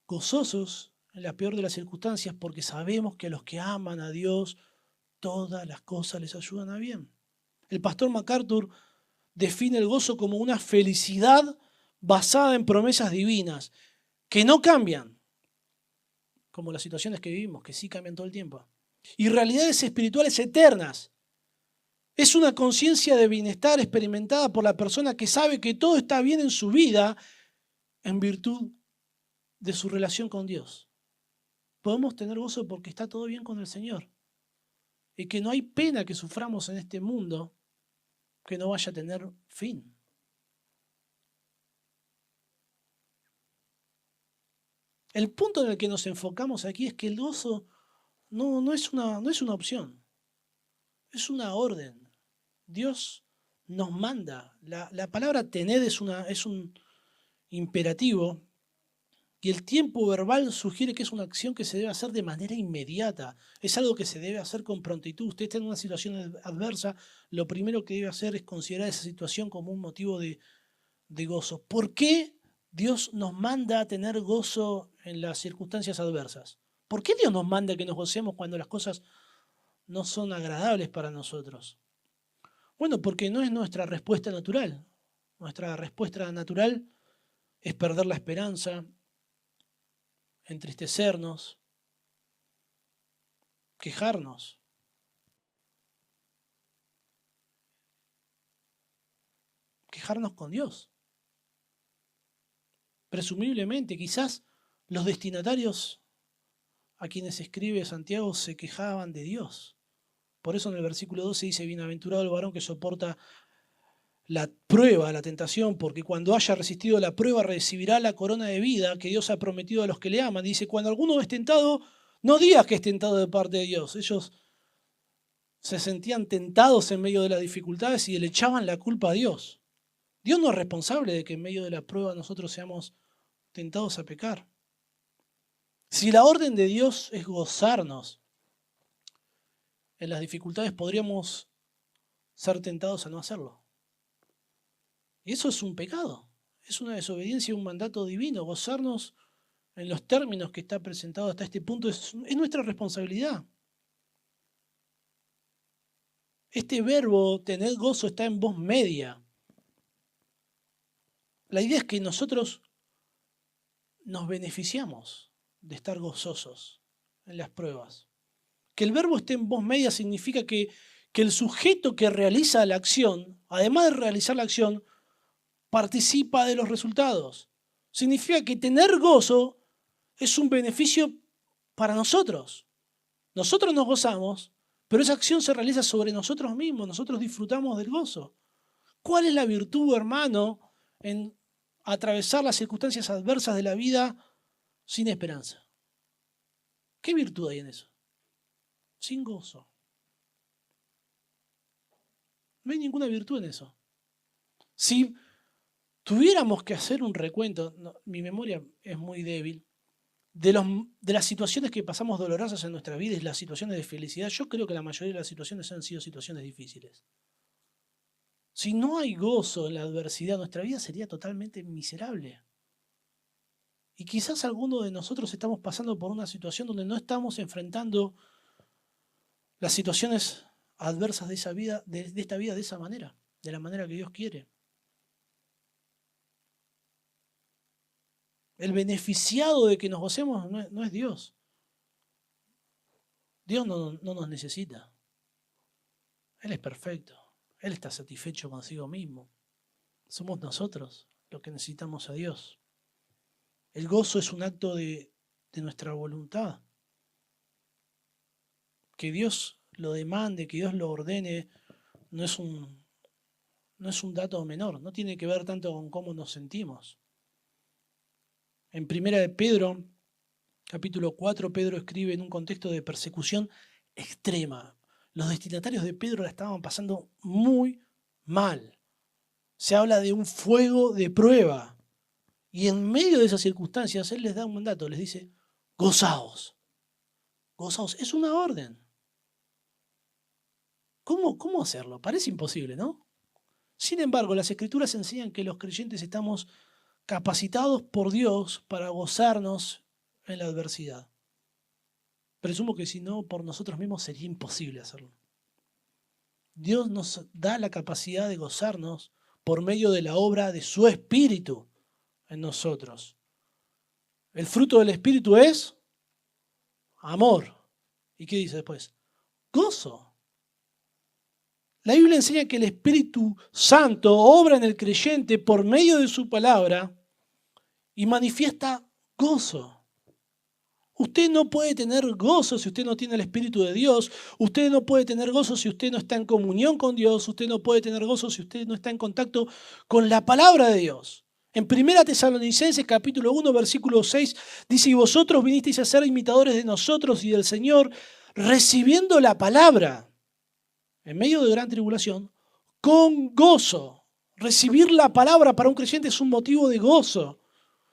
gozosos en la peor de las circunstancias porque sabemos que a los que aman a Dios todas las cosas les ayudan a bien. El pastor MacArthur define el gozo como una felicidad basada en promesas divinas que no cambian, como las situaciones que vivimos, que sí cambian todo el tiempo, y realidades espirituales eternas. Es una conciencia de bienestar experimentada por la persona que sabe que todo está bien en su vida en virtud de su relación con Dios. Podemos tener gozo porque está todo bien con el Señor y que no hay pena que suframos en este mundo que no vaya a tener fin. El punto en el que nos enfocamos aquí es que el gozo no es una opción, es una orden. Dios nos manda. La palabra tened es un imperativo y el tiempo verbal sugiere que es una acción que se debe hacer de manera inmediata. Es algo que se debe hacer con prontitud. Usted está en una situación adversa, lo primero que debe hacer es considerar esa situación como un motivo de gozo. ¿Por qué Dios nos manda a tener gozo en las circunstancias adversas? ¿Por qué Dios nos manda que nos gocemos cuando las cosas no son agradables para nosotros? Bueno, porque no es nuestra respuesta natural. Nuestra respuesta natural es perder la esperanza, entristecernos, quejarnos. Quejarnos con Dios. Presumiblemente, quizás los destinatarios a quienes escribe Santiago se quejaban de Dios. Por eso en el versículo 12 dice, bienaventurado el varón que soporta la prueba, la tentación, porque cuando haya resistido la prueba recibirá la corona de vida que Dios ha prometido a los que le aman. Dice, cuando alguno es tentado, no digas que es tentado de parte de Dios. Ellos se sentían tentados en medio de las dificultades y le echaban la culpa a Dios. Dios no es responsable de que en medio de la prueba nosotros seamos tentados a pecar. Si la orden de Dios es gozarnos en las dificultades, podríamos ser tentados a no hacerlo. Y eso es un pecado, es una desobediencia a un mandato divino. Gozarnos en los términos que está presentado hasta este punto es nuestra responsabilidad. Este verbo, tener gozo, está en voz media. La idea es que nosotros nos beneficiamos de estar gozosos en las pruebas. Que el verbo esté en voz media significa que el sujeto que realiza la acción, además de realizar la acción, participa de los resultados. Significa que tener gozo es un beneficio para nosotros. Nosotros nos gozamos, pero esa acción se realiza sobre nosotros mismos. Nosotros disfrutamos del gozo. ¿Cuál es la virtud, hermano, en atravesar las circunstancias adversas de la vida sin esperanza? ¿Qué virtud hay en eso? Sin gozo. No hay ninguna virtud en eso. Si tuviéramos que hacer un recuento, mi memoria es muy débil, de las situaciones que pasamos dolorosas en nuestra vida y las situaciones de felicidad, yo creo que la mayoría de las situaciones han sido situaciones difíciles. Si no hay gozo en la adversidad, nuestra vida sería totalmente miserable. Y quizás alguno de nosotros estamos pasando por una situación donde no estamos enfrentando las situaciones adversas de esa vida, de esta vida de esa manera, de la manera que Dios quiere. El beneficiado de que nos gocemos no es Dios. Dios no nos necesita. Él es perfecto. Él está satisfecho consigo mismo. Somos nosotros los que necesitamos a Dios. El gozo es un acto de nuestra voluntad. Que Dios lo demande, que Dios lo ordene, no es un dato menor. No tiene que ver tanto con cómo nos sentimos. En 1 de Pedro, capítulo 4, Pedro escribe en un contexto de persecución extrema. Los destinatarios de Pedro la estaban pasando muy mal. Se habla de un fuego de prueba. Y en medio de esas circunstancias, él les da un mandato, les dice, gozaos. Gozaos. Es una orden. ¿Cómo hacerlo? Parece imposible, ¿no? Sin embargo, las Escrituras enseñan que los creyentes estamos capacitados por Dios para gozarnos en la adversidad. Presumo que si no, por nosotros mismos sería imposible hacerlo. Dios nos da la capacidad de gozarnos por medio de la obra de su Espíritu en nosotros. El fruto del Espíritu es amor. ¿Y qué dice después? Gozo. La Biblia enseña que el Espíritu Santo obra en el creyente por medio de su palabra y manifiesta gozo. Usted no puede tener gozo si usted no tiene el Espíritu de Dios. Usted no puede tener gozo si usted no está en comunión con Dios. Usted no puede tener gozo si usted no está en contacto con la palabra de Dios. En 1 Tesalonicenses capítulo 1, versículo 6, dice, y vosotros vinisteis a ser imitadores de nosotros y del Señor, recibiendo la palabra en medio de gran tribulación, con gozo. Recibir la palabra para un creyente es un motivo de gozo,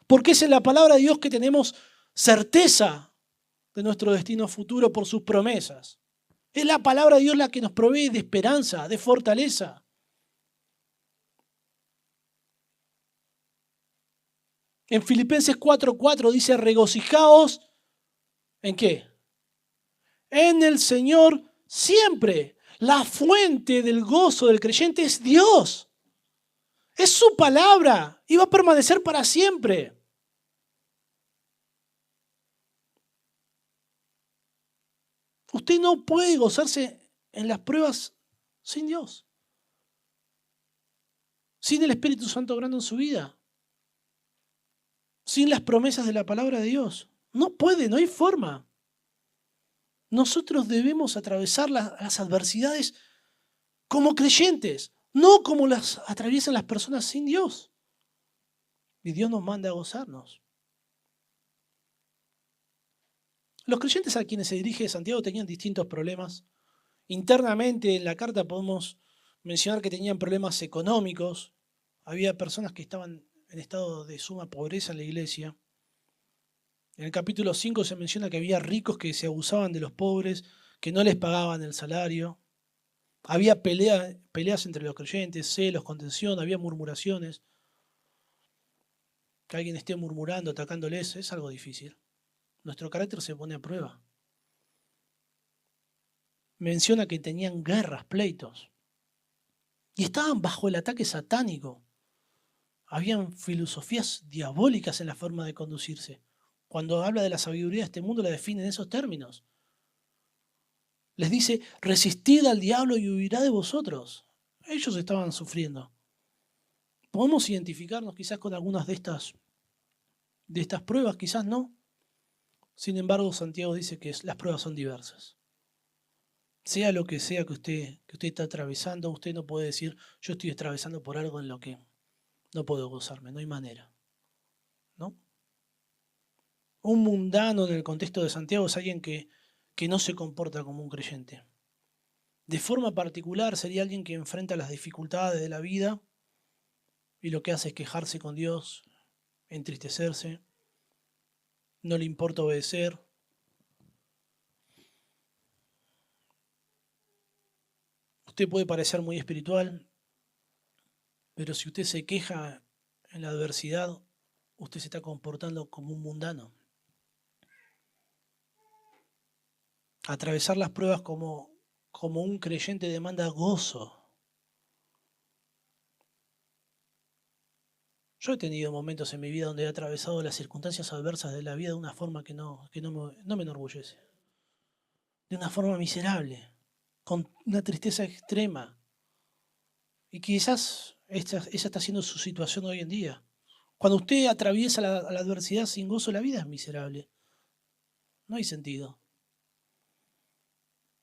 porque es en la palabra de Dios que tenemos certeza de nuestro destino futuro por sus promesas. Es la palabra de Dios la que nos provee de esperanza, de fortaleza. En Filipenses 4:4 dice, regocijaos, ¿en qué? En el Señor siempre. La fuente del gozo del creyente es Dios. Es su palabra y va a permanecer para siempre. Usted no puede gozarse en las pruebas sin Dios, sin el Espíritu Santo obrando en su vida, sin las promesas de la palabra de Dios. No puede, no hay forma. Nosotros debemos atravesar las adversidades como creyentes, no como las atraviesan las personas sin Dios. Y Dios nos manda a gozarnos. Los creyentes a quienes se dirige Santiago tenían distintos problemas. Internamente en la carta podemos mencionar que tenían problemas económicos. Había personas que estaban en estado de suma pobreza en la iglesia. En el capítulo 5 se menciona que había ricos que se abusaban de los pobres, que no les pagaban el salario. Había peleas entre los creyentes, celos, contención, había murmuraciones. Que alguien esté murmurando, atacándoles, es algo difícil. Nuestro carácter se pone a prueba. Menciona que tenían guerras, pleitos. Y estaban bajo el ataque satánico. Habían filosofías diabólicas en la forma de conducirse. Cuando habla de la sabiduría de este mundo, la define en esos términos. Les dice, resistid al diablo y huirá de vosotros. Ellos estaban sufriendo. ¿Podemos identificarnos quizás con algunas de estas pruebas? Quizás no. Sin embargo, Santiago dice que las pruebas son diversas. Sea lo que sea que usted está atravesando, usted no puede decir, yo estoy atravesando por algo en lo que no puedo gozarme, no hay manera. ¿No? Un mundano en el contexto de Santiago es alguien que no se comporta como un creyente. De forma particular sería alguien que enfrenta las dificultades de la vida y lo que hace es quejarse con Dios, entristecerse, no le importa obedecer. Usted puede parecer muy espiritual, pero si usted se queja en la adversidad, usted se está comportando como un mundano. Atravesar las pruebas como un creyente demanda gozo. Yo he tenido momentos en mi vida donde he atravesado las circunstancias adversas de la vida de una forma que no me enorgullece. De una forma miserable, con una tristeza extrema. Y quizás esa está siendo su situación hoy en día. Cuando usted atraviesa la adversidad sin gozo, la vida es miserable. No hay sentido.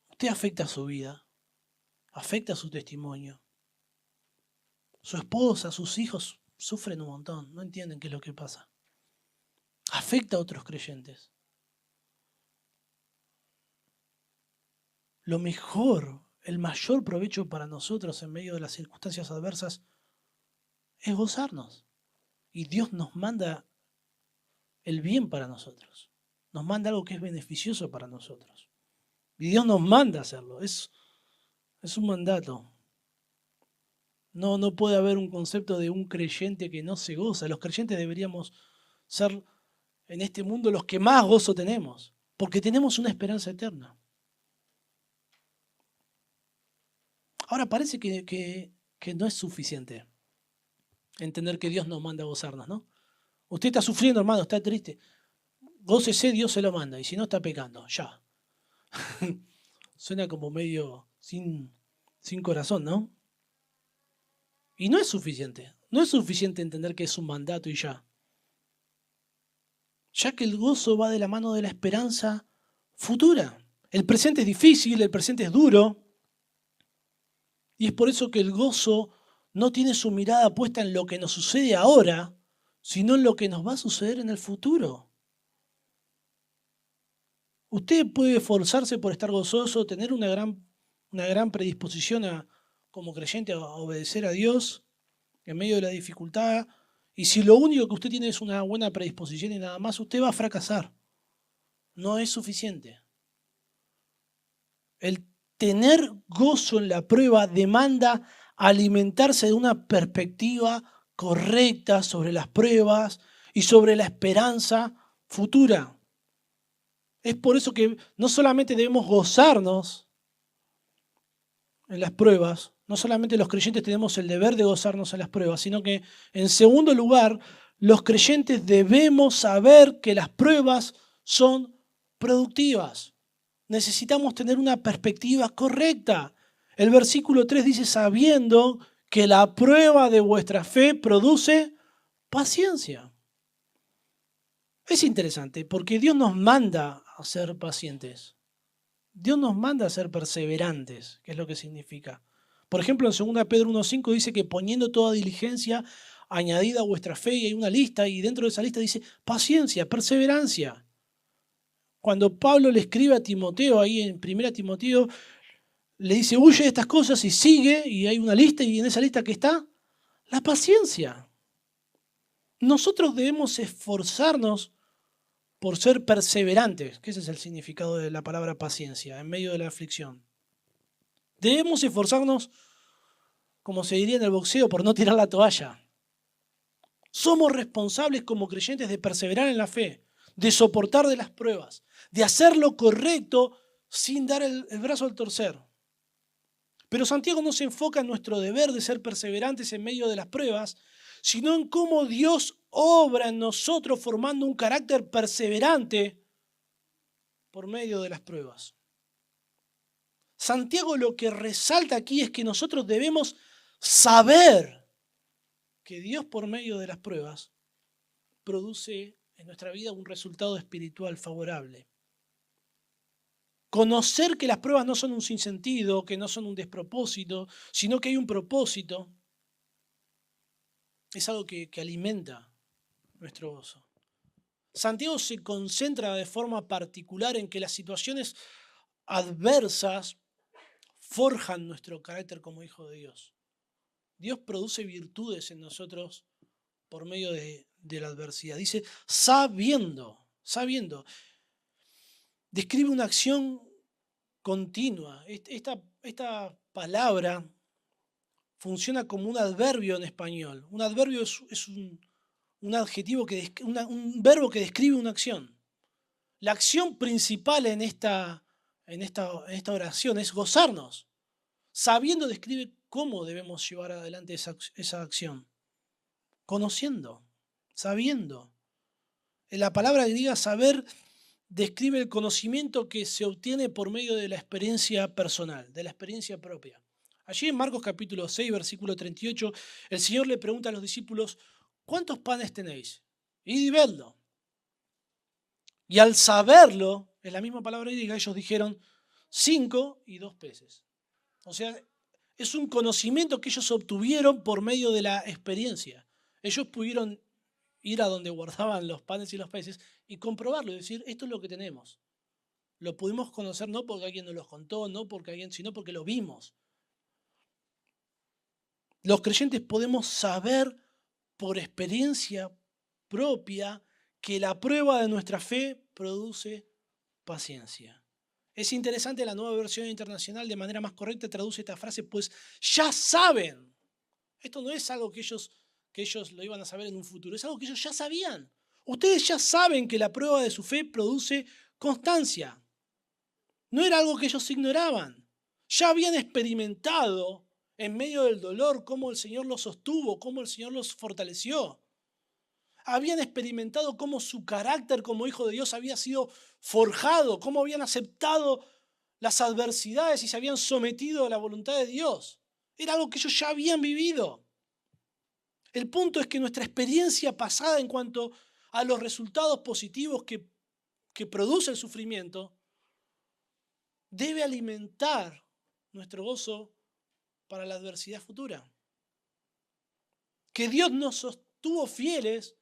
Usted afecta su vida, afecta su testimonio. Su esposa, sus hijos sufren un montón, no entienden qué es lo que pasa. Afecta a otros creyentes. Lo mejor, el mayor provecho para nosotros en medio de las circunstancias adversas es gozarnos. Y Dios nos manda el bien para nosotros. Nos manda algo que es beneficioso para nosotros. Y Dios nos manda a hacerlo. Es un mandato. No puede haber un concepto de un creyente que no se goza. Los creyentes deberíamos ser en este mundo los que más gozo tenemos, porque tenemos una esperanza eterna. Ahora parece que no es suficiente entender que Dios nos manda a gozarnos, ¿no? Usted está sufriendo, hermano, está triste. Gócese, Dios se lo manda, y si no está pecando, ya. Suena como medio sin corazón, ¿no? Y no es suficiente. No es suficiente entender que es un mandato y ya. Ya que el gozo va de la mano de la esperanza futura. El presente es difícil, el presente es duro. Y es por eso que el gozo no tiene su mirada puesta en lo que nos sucede ahora, sino en lo que nos va a suceder en el futuro. Usted puede esforzarse por estar gozoso, tener una gran predisposición como creyente a obedecer a Dios en medio de la dificultad. Y si lo único que usted tiene es una buena predisposición y nada más, usted va a fracasar. No es suficiente. El tener gozo en la prueba demanda alimentarse de una perspectiva correcta sobre las pruebas y sobre la esperanza futura. Es por eso que no solamente debemos gozarnos en las pruebas, no solamente los creyentes tenemos el deber de gozarnos en las pruebas, sino que en segundo lugar, los creyentes debemos saber que las pruebas son productivas. Necesitamos tener una perspectiva correcta. El versículo 3 dice, sabiendo que la prueba de vuestra fe produce paciencia. Es interesante porque Dios nos manda a ser pacientes. Dios nos manda a ser perseverantes, que es lo que significa. Por ejemplo, en 2 Pedro 1:5 dice que poniendo toda diligencia añadida a vuestra fe, y hay una lista, y dentro de esa lista dice paciencia, perseverancia. Cuando Pablo le escribe a Timoteo, ahí en 1 Timoteo, le dice, huye de estas cosas y sigue, y hay una lista, y en esa lista que está, la paciencia. Nosotros debemos esforzarnos por ser perseverantes, que ese es el significado de la palabra paciencia, en medio de la aflicción. Debemos esforzarnos, como se diría en el boxeo, por no tirar la toalla. Somos responsables como creyentes de perseverar en la fe, de soportar de las pruebas, de hacer lo correcto sin dar el brazo al torcer. Pero Santiago no se enfoca en nuestro deber de ser perseverantes en medio de las pruebas, sino en cómo Dios obra en nosotros formando un carácter perseverante por medio de las pruebas. Santiago lo que resalta aquí es que nosotros debemos saber que Dios por medio de las pruebas produce en nuestra vida un resultado espiritual favorable. Conocer que las pruebas no son un sinsentido, que no son un despropósito, sino que hay un propósito, es algo que alimenta nuestro gozo. Santiago se concentra de forma particular en que las situaciones adversas forjan nuestro carácter como hijo de Dios. Dios produce virtudes en nosotros por medio de la adversidad. Dice, sabiendo. Describe una acción continua. Esta palabra funciona como un adverbio en español. Un adverbio es un adjetivo, un verbo que describe una acción. La acción principal en esta oración es gozarnos. Sabiendo describe cómo debemos llevar adelante esa acción. Conociendo, sabiendo. La palabra griega saber describe el conocimiento que se obtiene por medio de la experiencia personal, de la experiencia propia. Allí en Marcos capítulo 6, versículo 38, el Señor le pregunta a los discípulos, ¿cuántos panes tenéis? Y vedlo. Y al saberlo, en la misma palabra griega, ellos dijeron 5 y 2 peces. O sea, es un conocimiento que ellos obtuvieron por medio de la experiencia. Ellos pudieron ir a donde guardaban los panes y los peces y comprobarlo y decir, esto es lo que tenemos. Lo pudimos conocer no porque alguien nos los contó, sino porque lo vimos. Los creyentes podemos saber por experiencia propia que la prueba de nuestra fe produce paciencia. Es interesante, la Nueva Versión Internacional de manera más correcta traduce esta frase, pues ya saben. Esto no es algo que ellos lo iban a saber en un futuro, es algo que ellos ya sabían. Ustedes ya saben que la prueba de su fe produce constancia. No era algo que ellos ignoraban. Ya habían experimentado en medio del dolor cómo el Señor los sostuvo, cómo el Señor los fortaleció. Habían experimentado cómo su carácter como hijo de Dios había sido forjado, cómo habían aceptado las adversidades y se habían sometido a la voluntad de Dios. Era algo que ellos ya habían vivido. El punto es que nuestra experiencia pasada en cuanto a los resultados positivos que produce el sufrimiento debe alimentar nuestro gozo para la adversidad futura. Que Dios nos sostuvo fieles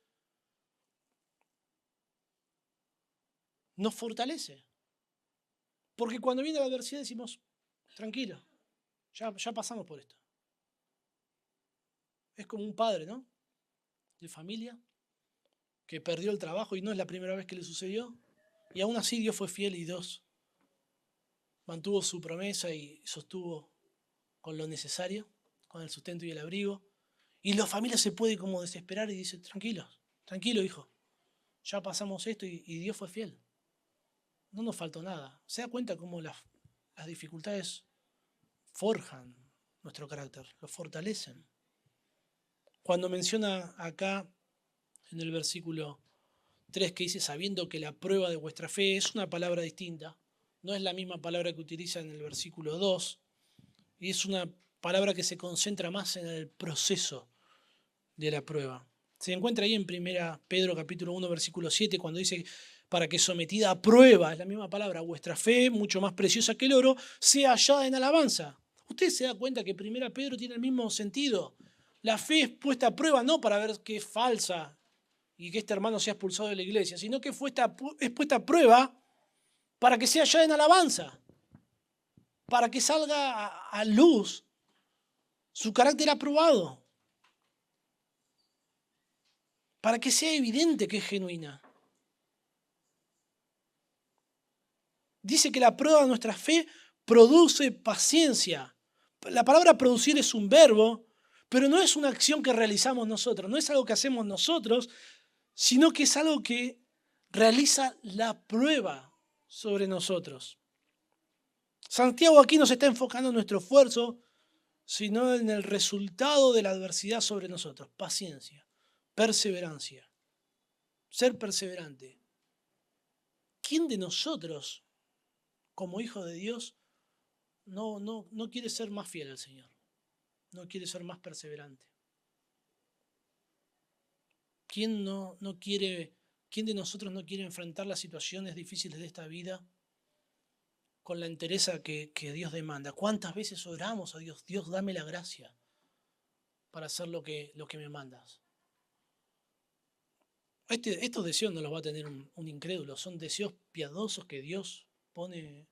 nos fortalece. Porque cuando viene la adversidad decimos, tranquilo, ya pasamos por esto. Es como un padre, ¿no? De familia que perdió el trabajo y no es la primera vez que le sucedió. Y aún así Dios fue fiel y Dios mantuvo su promesa y sostuvo con lo necesario, con el sustento y el abrigo. Y la familia se puede como desesperar y dice, tranquilo hijo, ya pasamos esto y Dios fue fiel. No nos faltó nada. Se da cuenta cómo las dificultades forjan nuestro carácter, lo fortalecen. Cuando menciona acá en el versículo 3 que dice, sabiendo que la prueba de vuestra fe, es una palabra distinta. No es la misma palabra que utiliza en el versículo 2. Y es una palabra que se concentra más en el proceso de la prueba. Se encuentra ahí en 1 Pedro capítulo 1 versículo 7 cuando dice para que sometida a prueba, es la misma palabra, vuestra fe, mucho más preciosa que el oro, sea hallada en alabanza. Usted se da cuenta que 1 Pedro tiene el mismo sentido. La fe es puesta a prueba no para ver que es falsa y que este hermano sea expulsado de la iglesia, sino que es puesta a prueba para que sea hallada en alabanza, para que salga a luz su carácter aprobado, para que sea evidente que es genuina. Dice que la prueba de nuestra fe produce paciencia. La palabra producir es un verbo, pero no es una acción que realizamos nosotros, no es algo que hacemos nosotros, sino que es algo que realiza la prueba sobre nosotros. Santiago aquí no se está enfocando en nuestro esfuerzo, sino en el resultado de la adversidad sobre nosotros. Paciencia, perseverancia, ser perseverante. ¿Quién de nosotros, como hijo de Dios, no quiere ser más fiel al Señor? No quiere ser más perseverante. ¿Quién de nosotros no quiere enfrentar las situaciones difíciles de esta vida con la entereza que Dios demanda? ¿Cuántas veces oramos a Dios? Dios, dame la gracia para hacer lo que me mandas. Estos deseos no los va a tener un incrédulo, son deseos piadosos que Dios pone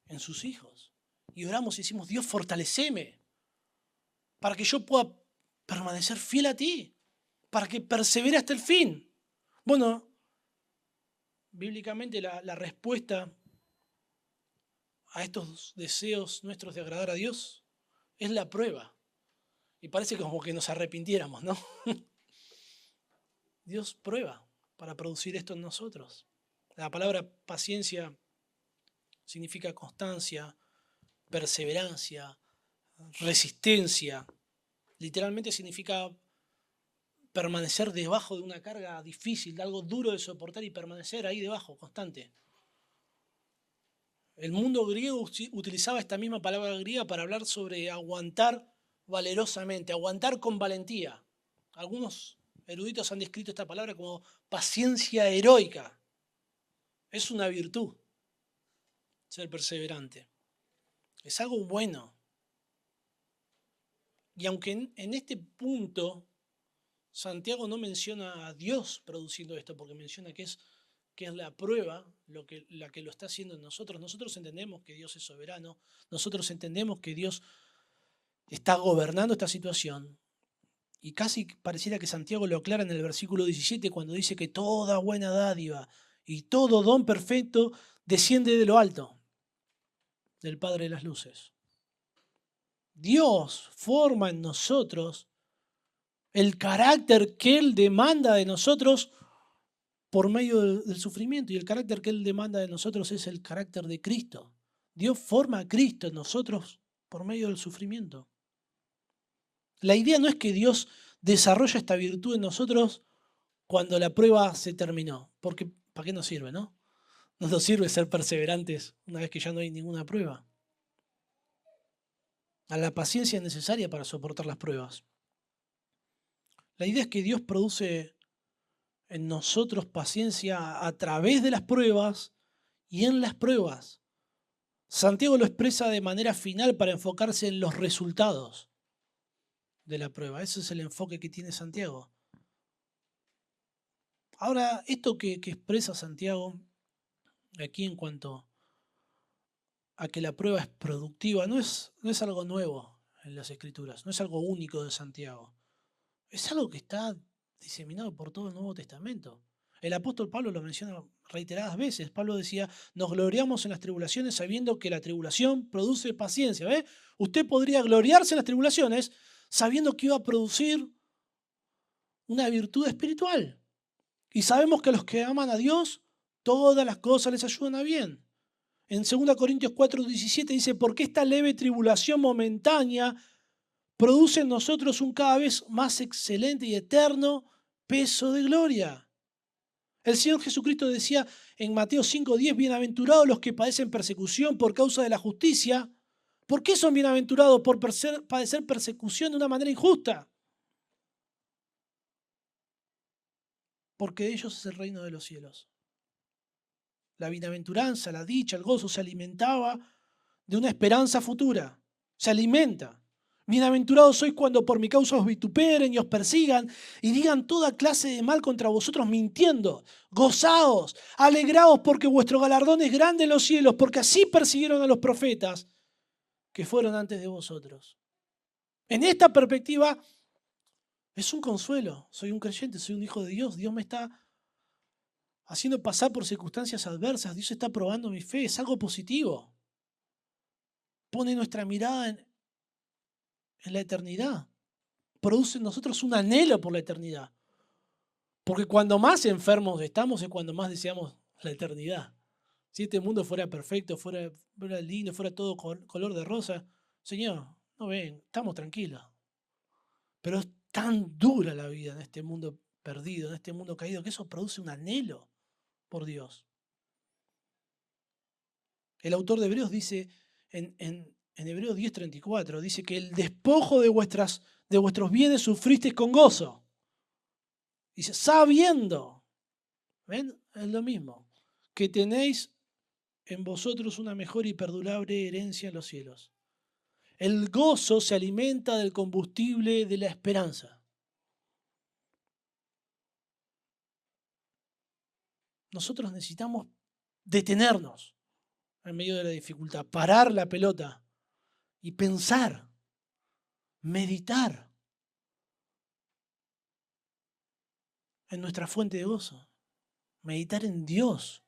en sus hijos. Y oramos y decimos, Dios, fortaleceme para que yo pueda permanecer fiel a ti, para que persevere hasta el fin. Bueno, bíblicamente la respuesta a estos deseos nuestros de agradar a Dios es la prueba. Y parece como que nos arrepintiéramos, ¿no? Dios prueba para producir esto en nosotros. La palabra paciencia significa constancia, perseverancia, resistencia. Literalmente significa permanecer debajo de una carga difícil, de algo duro de soportar y permanecer ahí debajo, constante. El mundo griego utilizaba esta misma palabra griega para hablar sobre aguantar valerosamente, aguantar con valentía. Algunos eruditos han descrito esta palabra como paciencia heroica. Es una virtud ser perseverante. Es algo bueno. Y aunque en este punto Santiago no menciona a Dios produciendo esto, porque menciona que es la prueba la que lo está haciendo en nosotros. Nosotros entendemos que Dios es soberano, nosotros entendemos que Dios está gobernando esta situación. Y casi pareciera que Santiago lo aclara en el versículo 17 cuando dice que toda buena dádiva y todo don perfecto desciende de lo alto, del Padre de las luces. Dios forma en nosotros el carácter que Él demanda de nosotros por medio del sufrimiento. Y el carácter que Él demanda de nosotros es el carácter de Cristo. Dios forma a Cristo en nosotros por medio del sufrimiento. La idea no es que Dios desarrolla esta virtud en nosotros cuando la prueba se terminó. Porque ¿para qué nos sirve, no? No nos sirve ser perseverantes una vez que ya no hay ninguna prueba. A la paciencia es necesaria para soportar las pruebas. La idea es que Dios produce en nosotros paciencia a través de las pruebas y en las pruebas. Santiago lo expresa de manera final para enfocarse en los resultados de la prueba. Ese es el enfoque que tiene Santiago. Ahora, esto que expresa Santiago aquí en cuanto a que la prueba es productiva, no es algo nuevo en las Escrituras, no es algo único de Santiago. Es algo que está diseminado por todo el Nuevo Testamento. El apóstol Pablo lo menciona reiteradas veces. Pablo decía, nos gloriamos en las tribulaciones sabiendo que la tribulación produce paciencia. ¿Ve? Usted podría gloriarse en las tribulaciones sabiendo que iba a producir una virtud espiritual. Y sabemos que a los que aman a Dios, todas las cosas les ayudan a bien. En 2 Corintios 4:17 dice, porque esta leve tribulación momentánea produce en nosotros un cada vez más excelente y eterno peso de gloria. El Señor Jesucristo decía en Mateo 5:10, bienaventurados los que padecen persecución por causa de la justicia. ¿Por qué son bienaventurados? Por padecer persecución de una manera injusta. Porque de ellos es el reino de los cielos. La bienaventuranza, la dicha, el gozo se alimentaba de una esperanza futura. Se alimenta. Bienaventurados sois cuando por mi causa os vituperen y os persigan y digan toda clase de mal contra vosotros mintiendo. Gozaos, alegraos porque vuestro galardón es grande en los cielos, porque así persiguieron a los profetas que fueron antes de vosotros. En esta perspectiva es un consuelo. Soy un creyente, soy un hijo de Dios. Dios me está haciendo pasar por circunstancias adversas. Dios está probando mi fe. Es algo positivo. pone nuestra mirada en la eternidad. Produce en nosotros un anhelo por la eternidad. Porque cuando más enfermos estamos es cuando más deseamos la eternidad. Si este mundo fuera perfecto, fuera lindo, fuera todo color de rosa, Señor, no ven, estamos tranquilos. Pero es tan dura la vida en este mundo perdido, en este mundo caído, que eso produce un anhelo por Dios. El autor de Hebreos dice en Hebreos 10:34, dice que el despojo de vuestros bienes sufristeis con gozo. Dice, sabiendo, ¿ven? Es lo mismo, que tenéis en vosotros una mejor y perdurable herencia en los cielos. El gozo se alimenta del combustible de la esperanza. Nosotros necesitamos detenernos en medio de la dificultad, parar la pelota y pensar, meditar en nuestra fuente de gozo, meditar en Dios,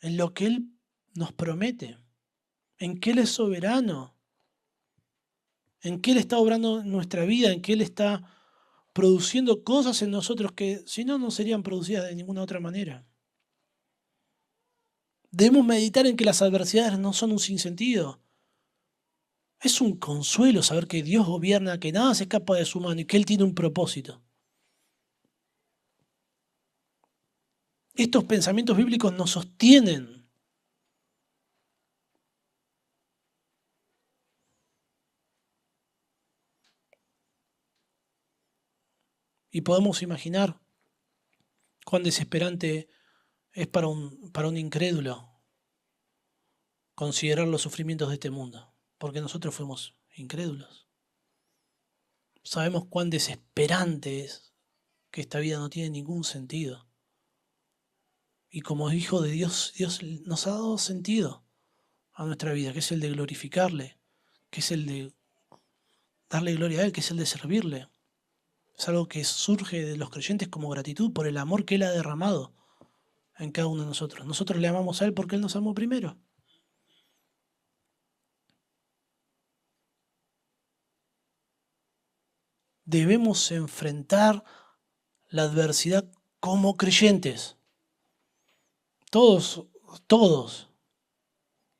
en lo que Él nos promete, en que Él es soberano, en que Él está obrando en nuestra vida, en que Él está produciendo cosas en nosotros que si no, no serían producidas de ninguna otra manera. Debemos meditar en que las adversidades no son un sinsentido. Es un consuelo saber que Dios gobierna, que nada se escapa de su mano y que Él tiene un propósito. Estos pensamientos bíblicos nos sostienen. Y podemos imaginar cuán desesperante es para un incrédulo considerar los sufrimientos de este mundo, porque nosotros fuimos incrédulos. Sabemos cuán desesperante es que esta vida no tiene ningún sentido. Y como hijo de Dios, Dios nos ha dado sentido a nuestra vida, que es el de glorificarle, que es el de darle gloria a Él, que es el de servirle. Es algo que surge de los creyentes como gratitud por el amor que Él ha derramado en cada uno de nosotros. Nosotros le amamos a Él porque Él nos amó primero. Debemos enfrentar la adversidad como creyentes. Todos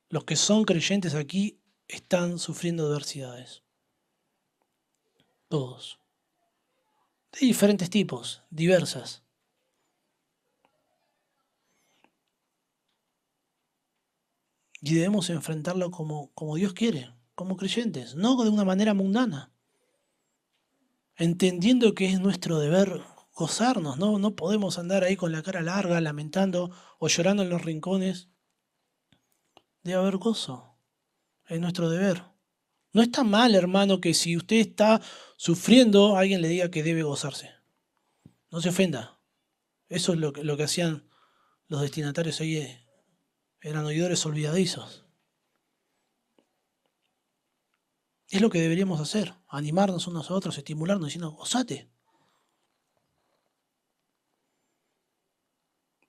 los que son creyentes aquí están sufriendo adversidades. Todos. De diferentes tipos, diversas. Y debemos enfrentarlo como Dios quiere, como creyentes, no de una manera mundana. Entendiendo que es nuestro deber gozarnos, ¿no? No podemos andar ahí con la cara larga, lamentando o llorando en los rincones. Debe haber gozo. Es nuestro deber. No está mal, hermano, que si usted está sufriendo, alguien le diga que debe gozarse. No se ofenda. Eso es lo que hacían los destinatarios ahí. Eran oidores olvidadizos. Es lo que deberíamos hacer. Animarnos unos a otros, estimularnos, diciendo, gozate.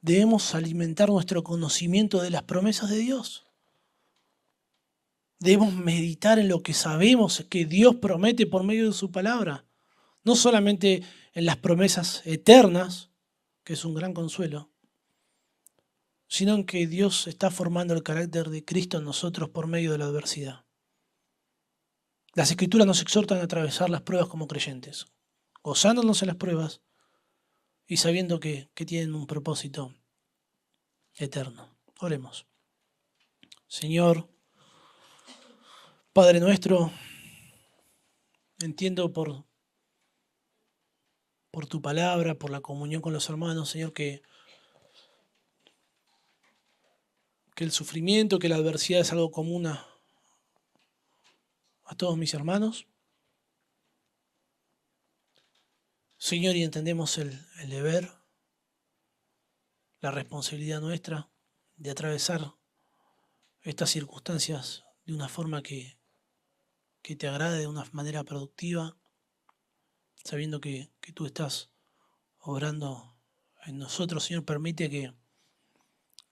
Debemos alimentar nuestro conocimiento de las promesas de Dios. Debemos meditar en lo que sabemos que Dios promete por medio de su palabra. No solamente en las promesas eternas, que es un gran consuelo, sino en que Dios está formando el carácter de Cristo en nosotros por medio de la adversidad. Las Escrituras nos exhortan a atravesar las pruebas como creyentes, gozándonos en las pruebas y sabiendo que tienen un propósito eterno. Oremos. Señor, Padre nuestro, entiendo por tu palabra, por la comunión con los hermanos, Señor, que el sufrimiento, que la adversidad es algo común a todos mis hermanos. Señor, y entendemos el deber, la responsabilidad nuestra de atravesar estas circunstancias de una forma que te agrade, de una manera productiva, sabiendo que tú estás obrando en nosotros. Señor, permite que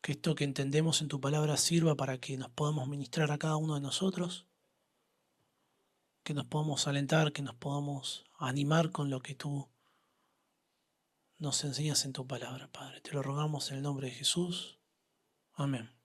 Que esto que entendemos en tu palabra sirva para que nos podamos ministrar a cada uno de nosotros, que nos podamos alentar, que nos podamos animar con lo que tú nos enseñas en tu palabra, Padre. Te lo rogamos en el nombre de Jesús. Amén.